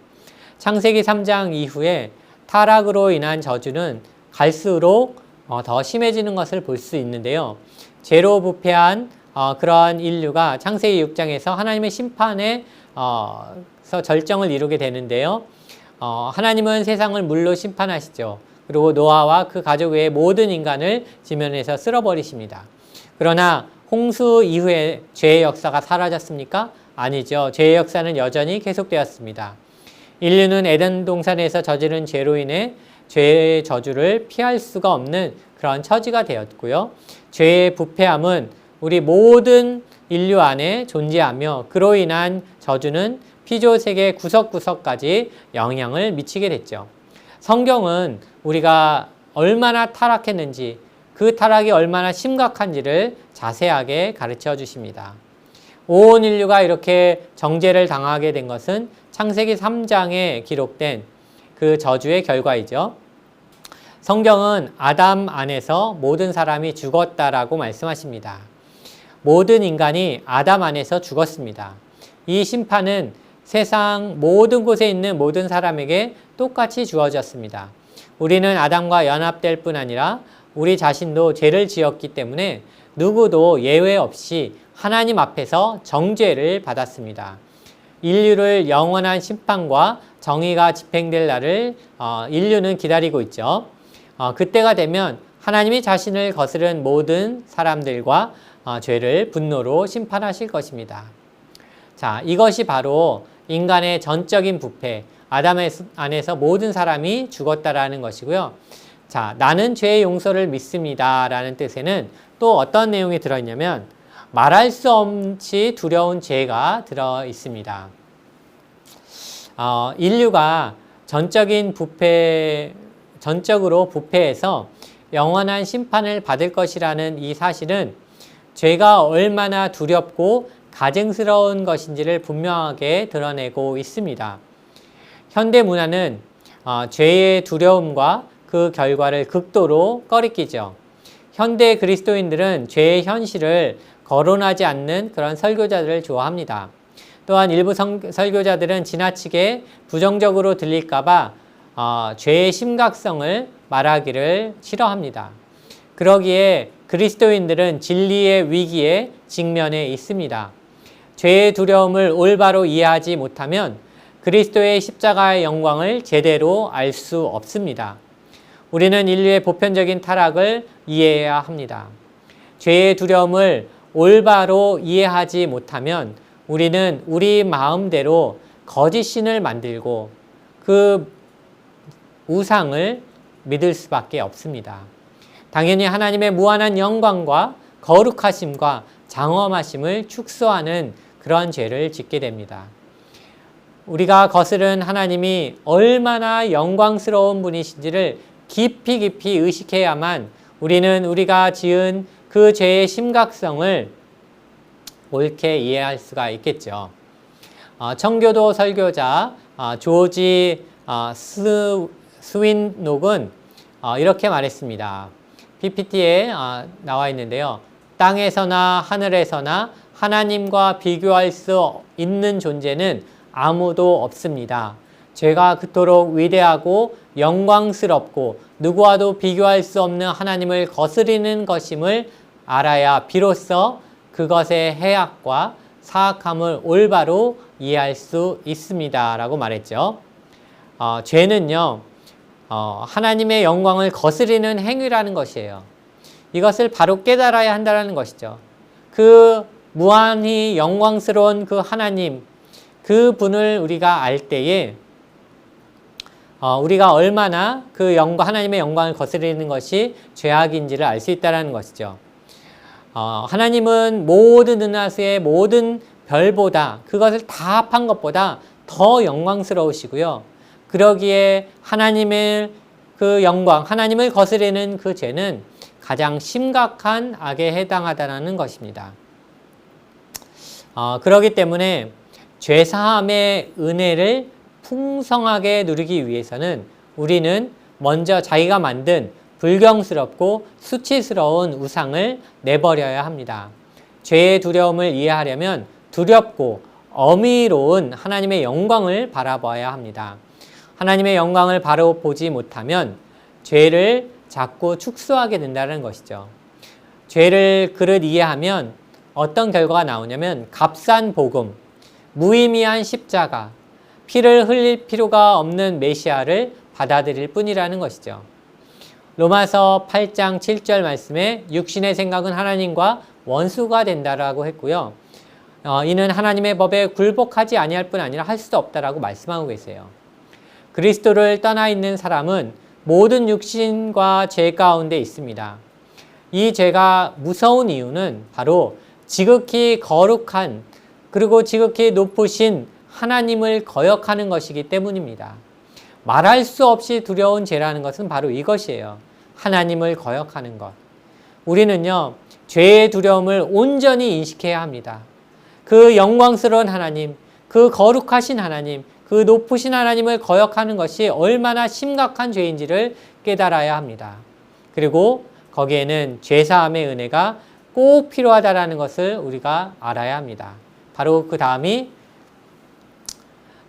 창세기 3장 이후에 타락으로 인한 저주는 갈수록 더 심해지는 것을 볼 수 있는데요. 죄로 부패한 그러한 인류가 창세기 6장에서 하나님의 심판에서 절정을 이루게 되는데요. 하나님은 세상을 물로 심판하시죠. 그리고 노아와 그 가족 외의 모든 인간을 지면에서 쓸어버리십니다. 그러나 홍수 이후에 죄의 역사가 사라졌습니까? 아니죠. 죄의 역사는 여전히 계속되었습니다. 인류는 에덴 동산에서 저지른 죄로 인해 죄의 저주를 피할 수가 없는 그런 처지가 되었고요. 죄의 부패함은 우리 모든 인류 안에 존재하며 그로 인한 저주는 피조세계 구석구석까지 영향을 미치게 됐죠. 성경은 우리가 얼마나 타락했는지, 그 타락이 얼마나 심각한지를 자세하게 가르쳐 주십니다. 온 인류가 이렇게 정죄를 당하게 된 것은 창세기 3장에 기록된 그 저주의 결과이죠. 성경은 아담 안에서 모든 사람이 죽었다라고 말씀하십니다. 모든 인간이 아담 안에서 죽었습니다. 이 심판은 세상 모든 곳에 있는 모든 사람에게 똑같이 주어졌습니다. 우리는 아담과 연합될 뿐 아니라 우리 자신도 죄를 지었기 때문에 누구도 예외 없이 하나님 앞에서 정죄를 받았습니다. 인류를 영원한 심판과 정의가 집행될 날을 인류는 기다리고 있죠. 그때가 되면 하나님이 자신을 거스른 모든 사람들과 죄를 분노로 심판하실 것입니다. 자, 이것이 바로 인간의 전적인 부패, 아담 안에서 모든 사람이 죽었다라는 것이고요. 자, 나는 죄의 용서를 믿습니다 라는 뜻에는 또 어떤 내용이 들어있냐면 말할 수 없이 두려운 죄가 들어 있습니다. 인류가 전적으로 부패해서 영원한 심판을 받을 것이라는 이 사실은 죄가 얼마나 두렵고 가증스러운 것인지를 분명하게 드러내고 있습니다. 현대 문화는 죄의 두려움과 그 결과를 극도로 꺼리끼죠. 현대 그리스도인들은 죄의 현실을 거론하지 않는 그런 설교자들을 좋아합니다. 또한 일부 설교자들은 지나치게 부정적으로 들릴까봐 죄의 심각성을 말하기를 싫어합니다. 그러기에 그리스도인들은 진리의 위기에 직면해 있습니다. 죄의 두려움을 올바로 이해하지 못하면 그리스도의 십자가의 영광을 제대로 알 수 없습니다. 우리는 인류의 보편적인 타락을 이해해야 합니다. 죄의 두려움을 올바로 이해하지 못하면 우리는 우리 마음대로 거짓 신을 만들고 그 우상을 믿을 수밖에 없습니다. 당연히 하나님의 무한한 영광과 거룩하심과 장엄하심을 축소하는 그런 죄를 짓게 됩니다. 우리가 거스른 하나님이 얼마나 영광스러운 분이신지를 깊이 의식해야만 우리는 우리가 지은 그 죄의 심각성을 옳게 이해할 수가 있겠죠. 청교도 설교자 조지 스윈녹은 이렇게 말했습니다. PPT에 나와 있는데요. 땅에서나 하늘에서나 하나님과 비교할 수 있는 존재는 아무도 없습니다. 죄가 그토록 위대하고 영광스럽고 누구와도 비교할 수 없는 하나님을 거스리는 것임을 알아야 비로소 그것의 해악과 사악함을 올바로 이해할 수 있습니다. 라고 말했죠. 죄는요, 하나님의 영광을 거스리는 행위라는 것이에요. 이것을 바로 깨달아야 한다는 것이죠. 그 무한히 영광스러운 그 하나님, 그 분을 우리가 알 때에 우리가 얼마나 그 영광, 하나님의 영광을 거스르는 것이 죄악인지를 알 수 있다는 것이죠. 하나님은 모든 은하수의 모든 별보다 그것을 다 합한 것보다 더 영광스러우시고요. 그러기에 하나님의 그 영광, 하나님을 거스르는 그 죄는 가장 심각한 악에 해당하다는 것입니다. 그렇기 때문에 죄사함의 은혜를 풍성하게 누리기 위해서는 우리는 먼저 자기가 만든 불경스럽고 수치스러운 우상을 내버려야 합니다. 죄의 두려움을 이해하려면 두렵고 어미로운 하나님의 영광을 바라봐야 합니다. 하나님의 영광을 바로 보지 못하면 죄를 자꾸 축소하게 된다는 것이죠. 죄를 그릇 이해하면 어떤 결과가 나오냐면 값싼 복음, 무의미한 십자가, 피를 흘릴 필요가 없는 메시아를 받아들일 뿐이라는 것이죠. 로마서 8장 7절 말씀에 육신의 생각은 하나님과 원수가 된다라고 했고요. 이는 하나님의 법에 굴복하지 아니할 뿐 아니라 할 수도 없다라고 말씀하고 계세요. 그리스도를 떠나 있는 사람은 모든 육신과 죄 가운데 있습니다. 이 죄가 무서운 이유는 바로 지극히 거룩한 그리고 지극히 높으신 하나님을 거역하는 것이기 때문입니다. 말할 수 없이 두려운 죄라는 것은 바로 이것이에요. 하나님을 거역하는 것. 우리는요, 죄의 두려움을 온전히 인식해야 합니다. 그 영광스러운 하나님, 그 거룩하신 하나님, 그 높으신 하나님을 거역하는 것이 얼마나 심각한 죄인지를 깨달아야 합니다. 그리고 거기에는 죄사함의 은혜가 꼭 필요하다는 것을 우리가 알아야 합니다. 바로 그 다음이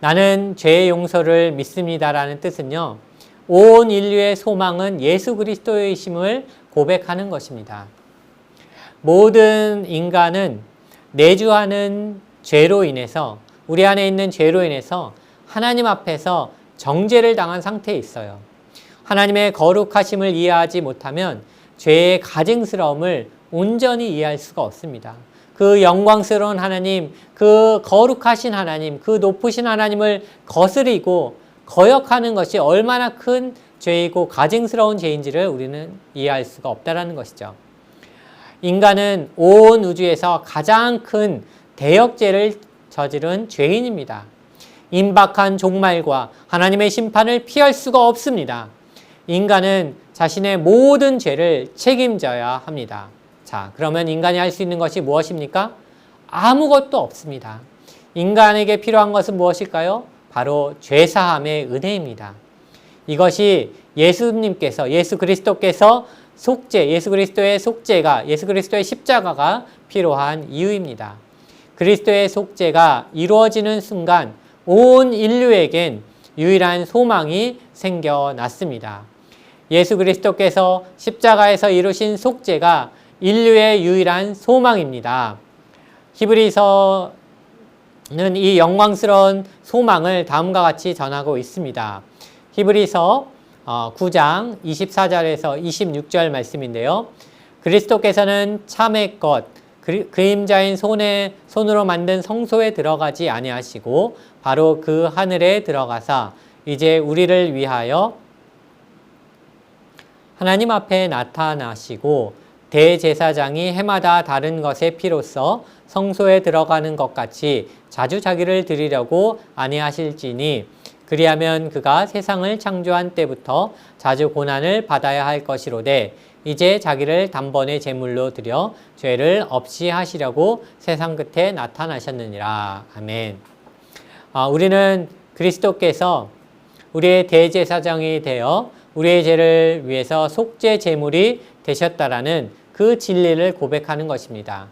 나는 죄의 용서를 믿습니다라는 뜻은요, 온 인류의 소망은 예수 그리스도이심을 고백하는 것입니다. 모든 인간은 내주하는 죄로 인해서, 우리 안에 있는 죄로 인해서 하나님 앞에서 정죄를 당한 상태에 있어요. 하나님의 거룩하심을 이해하지 못하면 죄의 가증스러움을 온전히 이해할 수가 없습니다. 그 영광스러운 하나님, 그 거룩하신 하나님, 그 높으신 하나님을 거스리고 거역하는 것이 얼마나 큰 죄이고 가증스러운 죄인지를 우리는 이해할 수가 없다는 것이죠. 인간은 온 우주에서 가장 큰 대역죄를 저지른 죄인입니다. 임박한 종말과 하나님의 심판을 피할 수가 없습니다. 인간은 자신의 모든 죄를 책임져야 합니다. 자, 그러면 인간이 할 수 있는 것이 무엇입니까? 아무것도 없습니다. 인간에게 필요한 것은 무엇일까요? 바로 죄사함의 은혜입니다. 이것이 예수님께서, 예수 그리스도께서 속죄, 예수 그리스도의 속죄가, 예수 그리스도의 십자가가 필요한 이유입니다. 그리스도의 속죄가 이루어지는 순간 온 인류에겐 유일한 소망이 생겨났습니다. 예수 그리스도께서 십자가에서 이루신 속죄가 인류의 유일한 소망입니다. 히브리서는 이 영광스러운 소망을 다음과 같이 전하고 있습니다. 히브리서 9장 24절에서 26절 말씀인데요. 그리스도께서는 참의 것, 그림자인 손으로 만든 성소에 들어가지 아니하시고 바로 그 하늘에 들어가사 이제 우리를 위하여 하나님 앞에 나타나시고 대제사장이 해마다 다른 것의 피로써 성소에 들어가는 것 같이 자주 자기를 드리려고 아니하실지니 그리하면 그가 세상을 창조한 때부터 자주 고난을 받아야 할 것이로되 이제 자기를 단번에 제물로 드려 죄를 없이 하시려고 세상 끝에 나타나셨느니라. 아멘. 우리는 그리스도께서 우리의 대제사장이 되어 우리의 죄를 위해서 속죄 제물이 되셨다라는 그 진리를 고백하는 것입니다.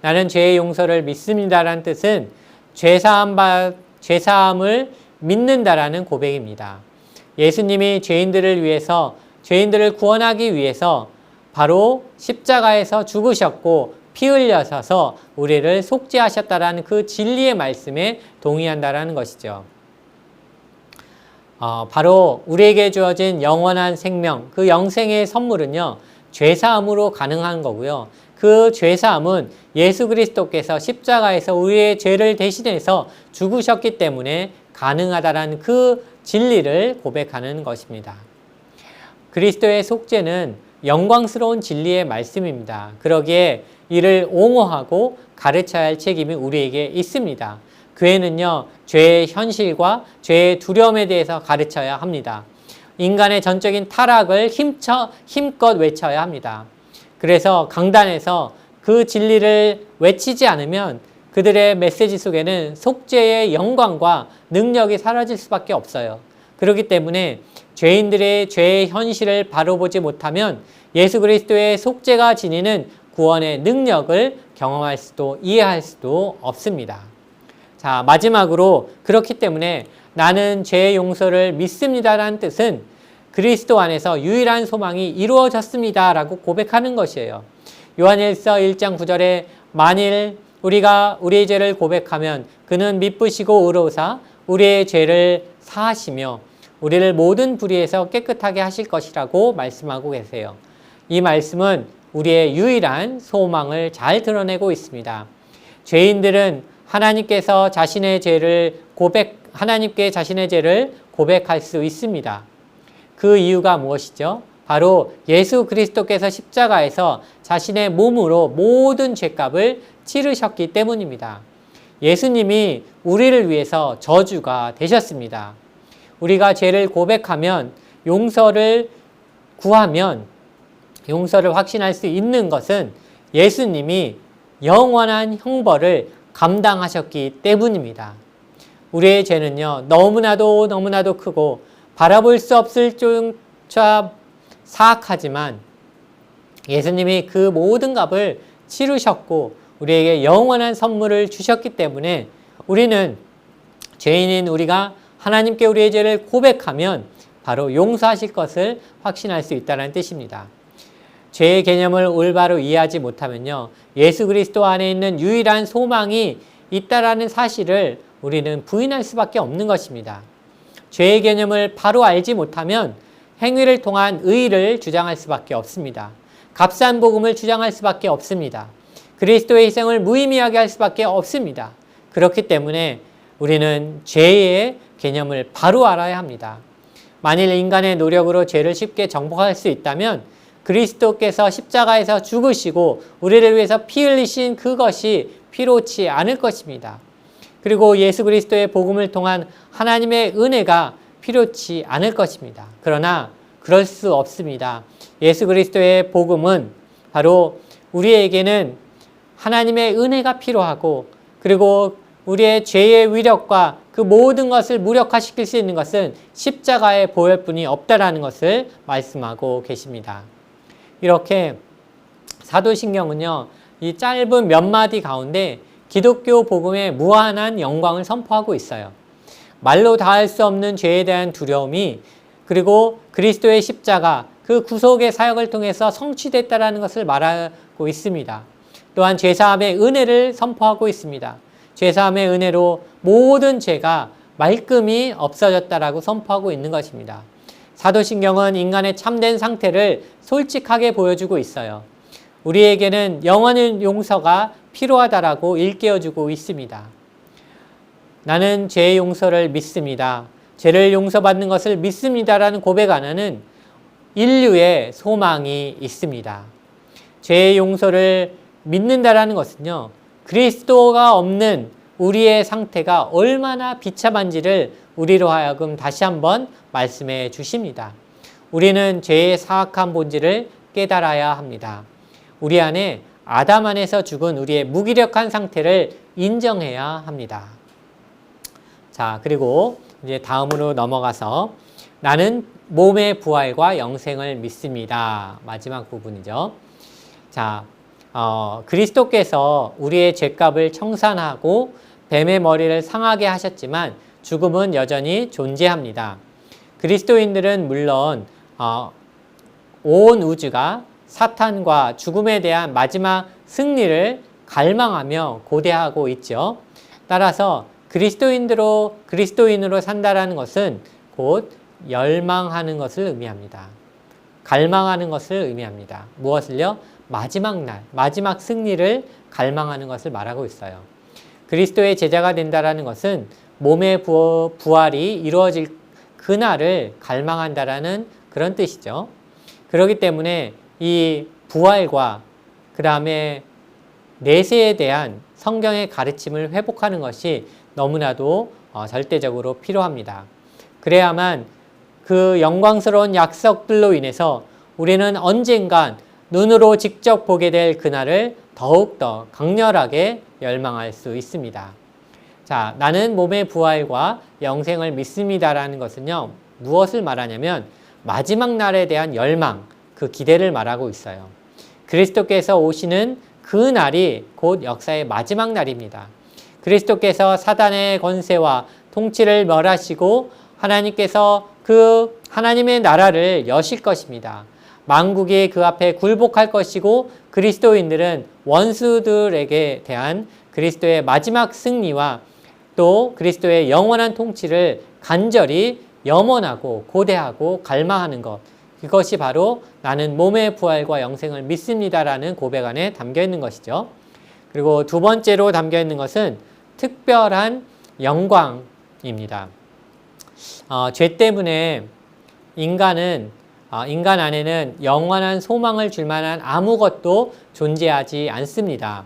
나는 죄의 용서를 믿습니다라는 뜻은 죄사함을 믿는다라는 고백입니다. 예수님이 죄인들을 위해서, 죄인들을 구원하기 위해서 바로 십자가에서 죽으셨고 피 흘려서 우리를 속죄하셨다라는 그 진리의 말씀에 동의한다라는 것이죠. 바로 우리에게 주어진 영원한 생명, 그 영생의 선물은요, 죄사함으로 가능한 거고요. 그 죄사함은 예수 그리스도께서 십자가에서 우리의 죄를 대신해서 죽으셨기 때문에 가능하다라는 그 진리를 고백하는 것입니다. 그리스도의 속죄는 영광스러운 진리의 말씀입니다. 그러기에 이를 옹호하고 가르쳐야 할 책임이 우리에게 있습니다. 교회는요, 죄의 현실과 죄의 두려움에 대해서 가르쳐야 합니다. 인간의 전적인 타락을 힘껏 외쳐야 합니다. 그래서 강단에서 그 진리를 외치지 않으면 그들의 메시지 속에는 속죄의 영광과 능력이 사라질 수밖에 없어요. 그렇기 때문에 죄인들의 죄의 현실을 바로 보지 못하면 예수 그리스도의 속죄가 지니는 구원의 능력을 경험할 수도 이해할 수도 없습니다. 자, 마지막으로 그렇기 때문에 나는 죄의 용서를 믿습니다라는 뜻은 그리스도 안에서 유일한 소망이 이루어졌습니다 라고 고백하는 것이에요. 요한일서 1장 9절에 만일 우리가 우리의 죄를 고백하면 그는 미쁘시고 의로우사 우리의 죄를 사하시며 우리를 모든 불의에서 깨끗하게 하실 것이라고 말씀하고 계세요. 이 말씀은 우리의 유일한 소망을 잘 드러내고 있습니다. 죄인들은 하나님께 자신의 죄를 고백할 수 있습니다. 그 이유가 무엇이죠? 바로 예수 그리스도께서 십자가에서 자신의 몸으로 모든 죄값을 치르셨기 때문입니다. 예수님이 우리를 위해서 저주가 되셨습니다. 우리가 죄를 고백하면 용서를 구하면 용서를 확신할 수 있는 것은 예수님이 영원한 형벌을 감당하셨기 때문입니다. 우리의 죄는요, 너무나도 크고 바라볼 수 없을 정도로 사악하지만 예수님이 그 모든 값을 치르셨고 우리에게 영원한 선물을 주셨기 때문에 우리는 죄인인 우리가 하나님께 우리의 죄를 고백하면 바로 용서하실 것을 확신할 수 있다는 뜻입니다. 죄의 개념을 올바로 이해하지 못하면요, 예수 그리스도 안에 있는 유일한 소망이 있다라는 사실을 우리는 부인할 수밖에 없는 것입니다. 죄의 개념을 바로 알지 못하면 행위를 통한 의의를 주장할 수밖에 없습니다. 값싼 복음을 주장할 수밖에 없습니다. 그리스도의 희생을 무의미하게 할 수밖에 없습니다. 그렇기 때문에 우리는 죄의 개념을 바로 알아야 합니다. 만일 인간의 노력으로 죄를 쉽게 정복할 수 있다면 그리스도께서 십자가에서 죽으시고 우리를 위해서 피 흘리신 그것이 필요치 않을 것입니다. 그리고 예수 그리스도의 복음을 통한 하나님의 은혜가 필요치 않을 것입니다. 그러나 그럴 수 없습니다. 예수 그리스도의 복음은 바로 우리에게는 하나님의 은혜가 필요하고 그리고 우리의 죄의 위력과 그 모든 것을 무력화시킬 수 있는 것은 십자가의 보혈뿐이 없다라는 것을 말씀하고 계십니다. 이렇게 사도신경은요, 이 짧은 몇 마디 가운데 기독교 복음의 무한한 영광을 선포하고 있어요. 말로 다할 수 없는 죄에 대한 두려움이 그리고 그리스도의 십자가, 그 구속의 사역을 통해서 성취됐다라는 것을 말하고 있습니다. 또한 죄사함의 은혜를 선포하고 있습니다. 죄사함의 은혜로 모든 죄가 말끔히 없어졌다라고 선포하고 있는 것입니다. 사도신경은 인간의 참된 상태를 솔직하게 보여주고 있어요. 우리에게는 영원한 용서가 필요하다라고 일깨워주고 있습니다. 나는 죄의 용서를 믿습니다. 죄를 용서받는 것을 믿습니다라는 고백 안에는 인류의 소망이 있습니다. 죄의 용서를 믿는다라는 것은요, 그리스도가 없는 우리의 상태가 얼마나 비참한지를 우리로 하여금 다시 한번 말씀해 주십니다. 우리는 죄의 사악한 본질을 깨달아야 합니다. 우리 안에 아담 안에서 죽은 우리의 무기력한 상태를 인정해야 합니다. 자, 그리고 이제 다음으로 넘어가서 나는 몸의 부활과 영생을 믿습니다. 마지막 부분이죠. 자, 그리스도께서 우리의 죄값을 청산하고 뱀의 머리를 상하게 하셨지만 죽음은 여전히 존재합니다. 그리스도인들은 물론 온 우주가 사탄과 죽음에 대한 마지막 승리를 갈망하며 고대하고 있죠. 따라서 그리스도인으로 산다라는 것은 곧 열망하는 것을 의미합니다. 갈망하는 것을 의미합니다. 무엇을요? 마지막 날, 마지막 승리를 갈망하는 것을 말하고 있어요. 그리스도의 제자가 된다라는 것은 몸의 부활이 이루어질 그날을 갈망한다라는 그런 뜻이죠. 그렇기 때문에 이 부활과 그 다음에 내세에 대한 성경의 가르침을 회복하는 것이 너무나도 절대적으로 필요합니다. 그래야만 그 영광스러운 약속들로 인해서 우리는 언젠간 눈으로 직접 보게 될 그날을 더욱더 강렬하게 열망할 수 있습니다. 자, 나는 몸의 부활과 영생을 믿습니다라는 것은요, 무엇을 말하냐면 마지막 날에 대한 열망, 그 기대를 말하고 있어요. 그리스도께서 오시는 그 날이 곧 역사의 마지막 날입니다. 그리스도께서 사단의 권세와 통치를 멸하시고 하나님께서 그 하나님의 나라를 여실 것입니다. 만국이 그 앞에 굴복할 것이고 그리스도인들은 원수들에게 대한 그리스도의 마지막 승리와 또 그리스도의 영원한 통치를 간절히 염원하고 고대하고 갈망하는 것, 그것이 바로 나는 몸의 부활과 영생을 믿습니다라는 고백 안에 담겨 있는 것이죠. 그리고 두 번째로 담겨 있는 것은 특별한 영광입니다. 죄 때문에 인간 안에는 영원한 소망을 줄 만한 아무것도 존재하지 않습니다.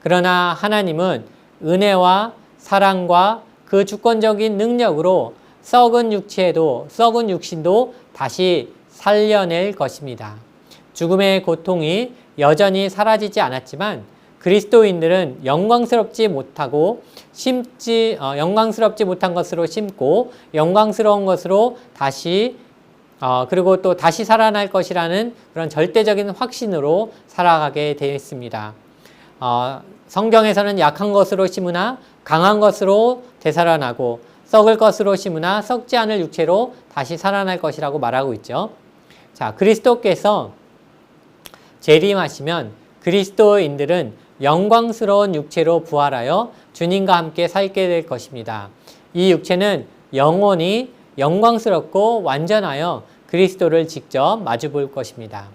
그러나 하나님은 은혜와 사랑과 그 주권적인 능력으로 썩은 육신도 다시 살려낼 것입니다. 죽음의 고통이 여전히 사라지지 않았지만 그리스도인들은 영광스럽지 못한 것으로 심고 영광스러운 것으로 다시 그리고 또 다시 살아날 것이라는 그런 절대적인 확신으로 살아가게 되어 있습니다. 성경에서는 약한 것으로 심으나 강한 것으로 되살아나고 썩을 것으로 심으나 썩지 않을 육체로 다시 살아날 것이라고 말하고 있죠. 자, 그리스도께서 재림하시면 그리스도인들은 영광스러운 육체로 부활하여 주님과 함께 살게 될 것입니다. 이 육체는 영원히 영광스럽고 완전하여 그리스도를 직접 마주볼 것입니다.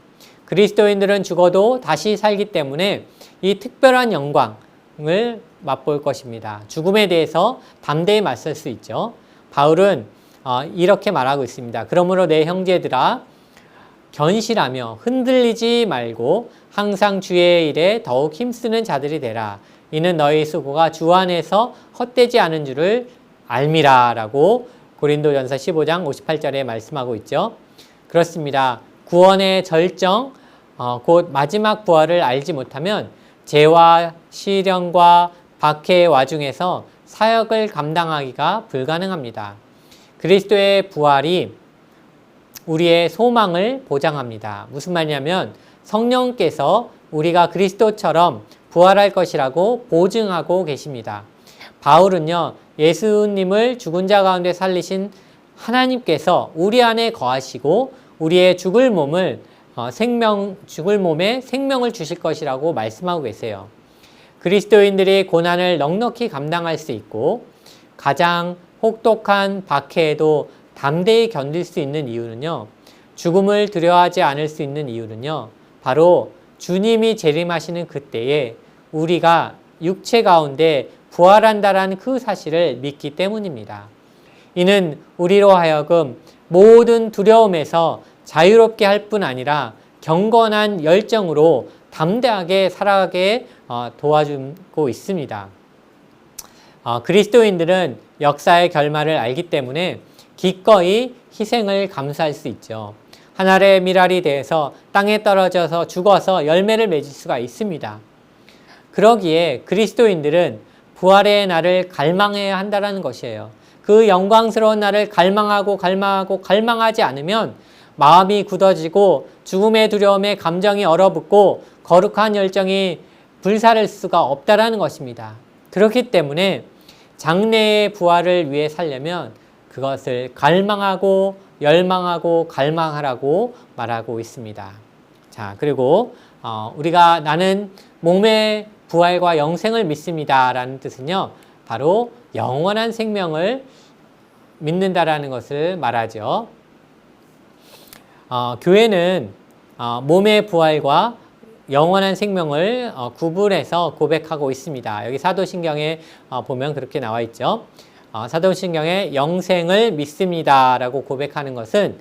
그리스도인들은 죽어도 다시 살기 때문에 이 특별한 영광을 맛볼 것입니다. 죽음에 대해서 담대히 맞설 수 있죠. 바울은 이렇게 말하고 있습니다. 그러므로 내 형제들아 견실하며 흔들리지 말고 항상 주의 일에 더욱 힘쓰는 자들이 되라. 이는 너희 수고가 주 안에서 헛되지 않은 줄을 알미라 라고 고린도전서 15장 58절에 말씀하고 있죠. 그렇습니다. 구원의 절정, 곧 마지막 부활을 알지 못하면 죄와 시련과 박해의 와중에서 사역을 감당하기가 불가능합니다. 그리스도의 부활이 우리의 소망을 보장합니다. 무슨 말이냐면 성령께서 우리가 그리스도처럼 부활할 것이라고 보증하고 계십니다. 바울은요, 예수님을 죽은 자 가운데 살리신 하나님께서 우리 안에 거하시고 우리의 죽을 몸에 생명을 주실 것이라고 말씀하고 계세요. 그리스도인들이 고난을 넉넉히 감당할 수 있고 가장 혹독한 박해에도 담대히 견딜 수 있는 이유는요, 죽음을 두려워하지 않을 수 있는 이유는요, 바로 주님이 재림하시는 그때에 우리가 육체 가운데 부활한다라는 그 사실을 믿기 때문입니다. 이는 우리로 하여금 모든 두려움에서 자유롭게 할 뿐 아니라 경건한 열정으로 담대하게 살아가게 도와주고 있습니다. 그리스도인들은 역사의 결말을 알기 때문에 기꺼이 희생을 감수할 수 있죠. 한 알의 밀알이 되어서 땅에 떨어져서 죽어서 열매를 맺을 수가 있습니다. 그러기에 그리스도인들은 부활의 날을 갈망해야 한다는 것이에요. 그 영광스러운 날을 갈망하지 않으면 마음이 굳어지고 죽음의 두려움에 감정이 얼어붙고 거룩한 열정이 불사를 수가 없다라는 것입니다. 그렇기 때문에 장래의 부활을 위해 살려면 그것을 갈망하고 열망하고 갈망하라고 말하고 있습니다. 자, 그리고 우리가 나는 몸의 부활과 영생을 믿습니다라는 뜻은요, 바로 영원한 생명을 믿는다라는 것을 말하죠. 교회는 몸의 부활과 영원한 생명을 구분해서 고백하고 있습니다. 여기 사도신경에 보면 그렇게 나와 있죠. 사도신경에 영생을 믿습니다 라고 고백하는 것은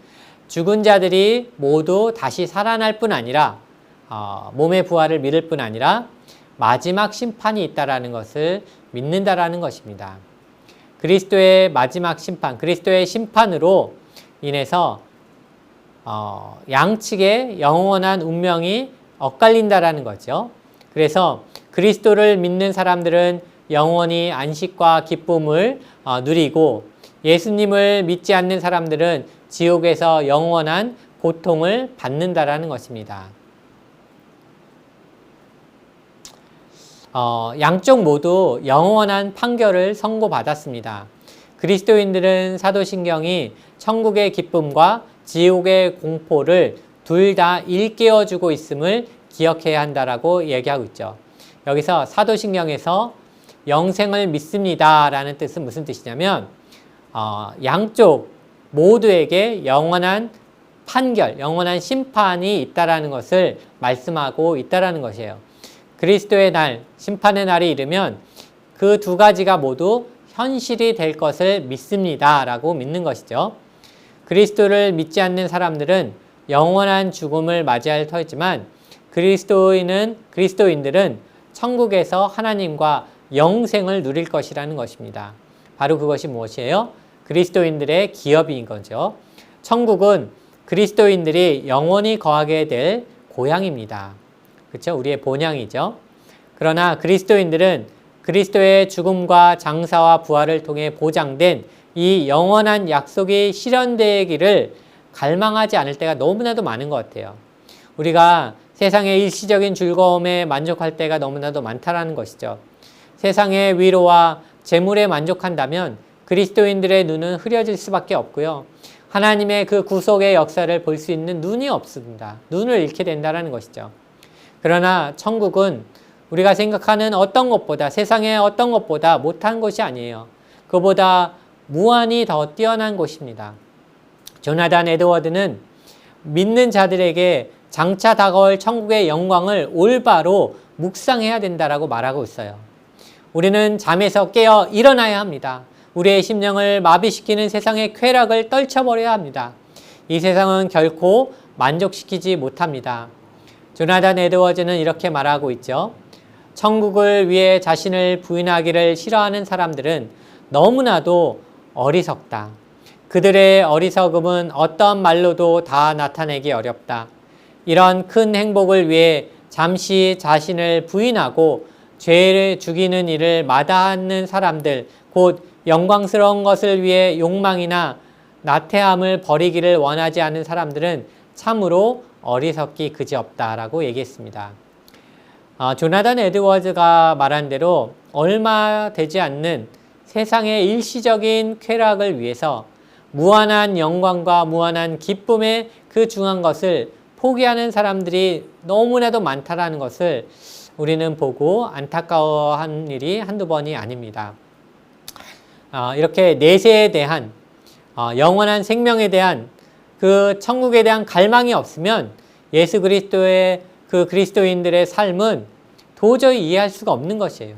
죽은 자들이 모두 다시 살아날 뿐 아니라 몸의 부활을 믿을 뿐 아니라 마지막 심판이 있다라는 것을 믿는다라는 것입니다. 그리스도의 마지막 심판, 그리스도의 심판으로 인해서 양측의 영원한 운명이 엇갈린다라는 거죠. 그래서 그리스도를 믿는 사람들은 영원히 안식과 기쁨을 누리고 예수님을 믿지 않는 사람들은 지옥에서 영원한 고통을 받는다라는 것입니다. 양쪽 모두 영원한 판결을 선고받았습니다. 그리스도인들은 사도신경이 천국의 기쁨과 지옥의 공포를 둘 다 일깨워주고 있음을 기억해야 한다라고 얘기하고 있죠. 여기서 사도신경에서 영생을 믿습니다 라는 뜻은 무슨 뜻이냐면 양쪽 모두에게 영원한 판결, 영원한 심판이 있다라는 것을 말씀하고 있다라는 것이에요. 그리스도의 날, 심판의 날이 이르면 그 두 가지가 모두 현실이 될 것을 믿습니다 라고 믿는 것이죠. 그리스도를 믿지 않는 사람들은 영원한 죽음을 맞이할 터이지만 그리스도인들은 천국에서 하나님과 영생을 누릴 것이라는 것입니다. 바로 그것이 무엇이에요? 그리스도인들의 기업인 거죠. 천국은 그리스도인들이 영원히 거하게 될 고향입니다. 그렇죠? 우리의 본향이죠. 그러나 그리스도인들은 그리스도의 죽음과 장사와 부활을 통해 보장된 이 영원한 약속이 실현되기를 갈망하지 않을 때가 너무나도 많은 것 같아요. 우리가 세상의 일시적인 즐거움에 만족할 때가 너무나도 많다라는 것이죠. 세상의 위로와 재물에 만족한다면 그리스도인들의 눈은 흐려질 수밖에 없고요. 하나님의 그 구속의 역사를 볼 수 있는 눈이 없습니다. 눈을 잃게 된다는 것이죠. 그러나 천국은 우리가 생각하는 어떤 것보다, 세상의 어떤 것보다 못한 곳이 아니에요. 그보다 무한히 더 뛰어난 곳입니다. 조나단 에드워드는 믿는 자들에게 장차 다가올 천국의 영광을 올바로 묵상해야 된다라고 말하고 있어요. 우리는 잠에서 깨어 일어나야 합니다. 우리의 심령을 마비시키는 세상의 쾌락을 떨쳐버려야 합니다. 이 세상은 결코 만족시키지 못합니다. 조나단 에드워즈는 이렇게 말하고 있죠. 천국을 위해 자신을 부인하기를 싫어하는 사람들은 너무나도 어리석다. 그들의 어리석음은 어떤 말로도 다 나타내기 어렵다. 이런 큰 행복을 위해 잠시 자신을 부인하고 죄를 죽이는 일을 마다하는 사람들, 곧 영광스러운 것을 위해 욕망이나 나태함을 버리기를 원하지 않는 사람들은 참으로 어리석기 그지없다라고 얘기했습니다. 조나단 에드워즈가 말한 대로 얼마 되지 않는 세상의 일시적인 쾌락을 위해서 무한한 영광과 무한한 기쁨의 그 중한 것을 포기하는 사람들이 너무나도 많다라는 것을 우리는 보고 안타까워한 일이 한두 번이 아닙니다. 이렇게 내세에 대한 영원한 생명에 대한 그 천국에 대한 갈망이 없으면 예수 그리스도의 그 그리스도인들의 삶은 도저히 이해할 수가 없는 것이에요.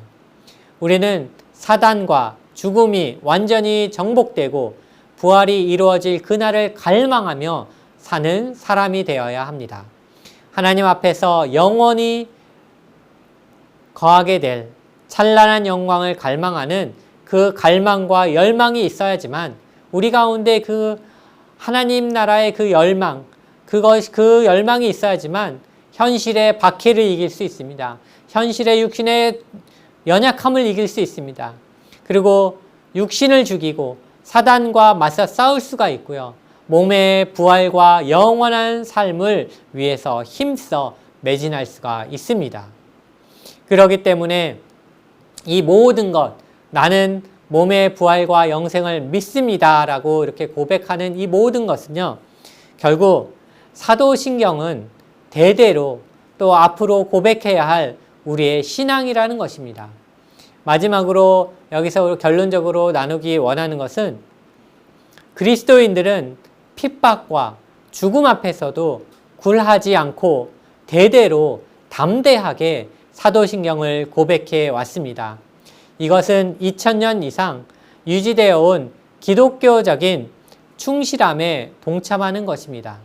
우리는 사단과 죽음이 완전히 정복되고 부활이 이루어질 그날을 갈망하며 사는 사람이 되어야 합니다. 하나님 앞에서 영원히 거하게 될 찬란한 영광을 갈망하는 그 갈망과 열망이 있어야지만 우리 가운데 그 하나님 나라의 그 열망, 그 열망이 있어야지만 현실의 박해를 이길 수 있습니다. 현실의 육신의 연약함을 이길 수 있습니다. 그리고 육신을 죽이고 사단과 맞서 싸울 수가 있고요. 몸의 부활과 영원한 삶을 위해서 힘써 매진할 수가 있습니다. 그렇기 때문에 이 모든 것, 나는 몸의 부활과 영생을 믿습니다 라고 이렇게 고백하는 이 모든 것은요, 결국 사도신경은 대대로 또 앞으로 고백해야 할 우리의 신앙이라는 것입니다. 마지막으로 여기서 결론적으로 나누기 원하는 것은 그리스도인들은 핍박과 죽음 앞에서도 굴하지 않고 대대로 담대하게 사도신경을 고백해 왔습니다. 이것은 2000년 이상 유지되어 온 기독교적인 충실함에 동참하는 것입니다.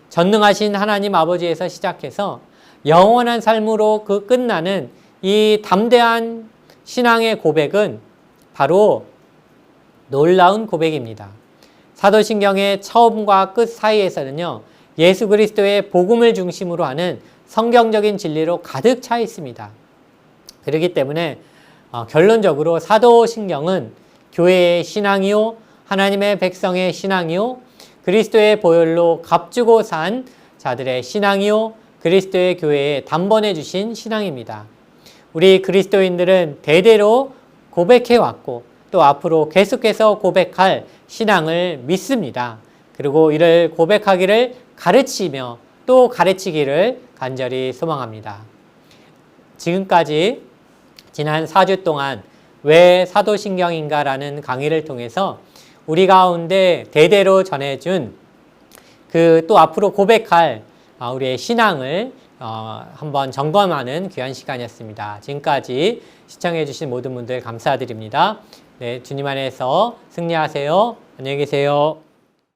전능하신 하나님 아버지에서 시작해서 영원한 삶으로 끝나는 이 담대한 신앙의 고백은 바로 놀라운 고백입니다. 사도신경의 처음과 끝 사이에서는요, 예수 그리스도의 복음을 중심으로 하는 성경적인 진리로 가득 차 있습니다. 그렇기 때문에 결론적으로 사도신경은 교회의 신앙이요, 하나님의 백성의 신앙이요, 그리스도의 보혈로 값주고 산 자들의 신앙이요, 그리스도의 교회에 단번해 주신 신앙입니다. 우리 그리스도인들은 대대로 고백해 왔고 또 앞으로 계속해서 고백할 신앙을 믿습니다. 그리고 이를 고백하기를 가르치며 또 가르치기를 간절히 소망합니다. 지금까지 지난 4주 동안 왜 사도신경인가라는 강의를 통해서 우리 가운데 대대로 전해준 또 앞으로 고백할 우리의 신앙을 한번 점검하는 귀한 시간이었습니다. 지금까지 시청해 주신 모든 분들 감사드립니다. 네, 주님 안에서 승리하세요. 안녕히 계세요.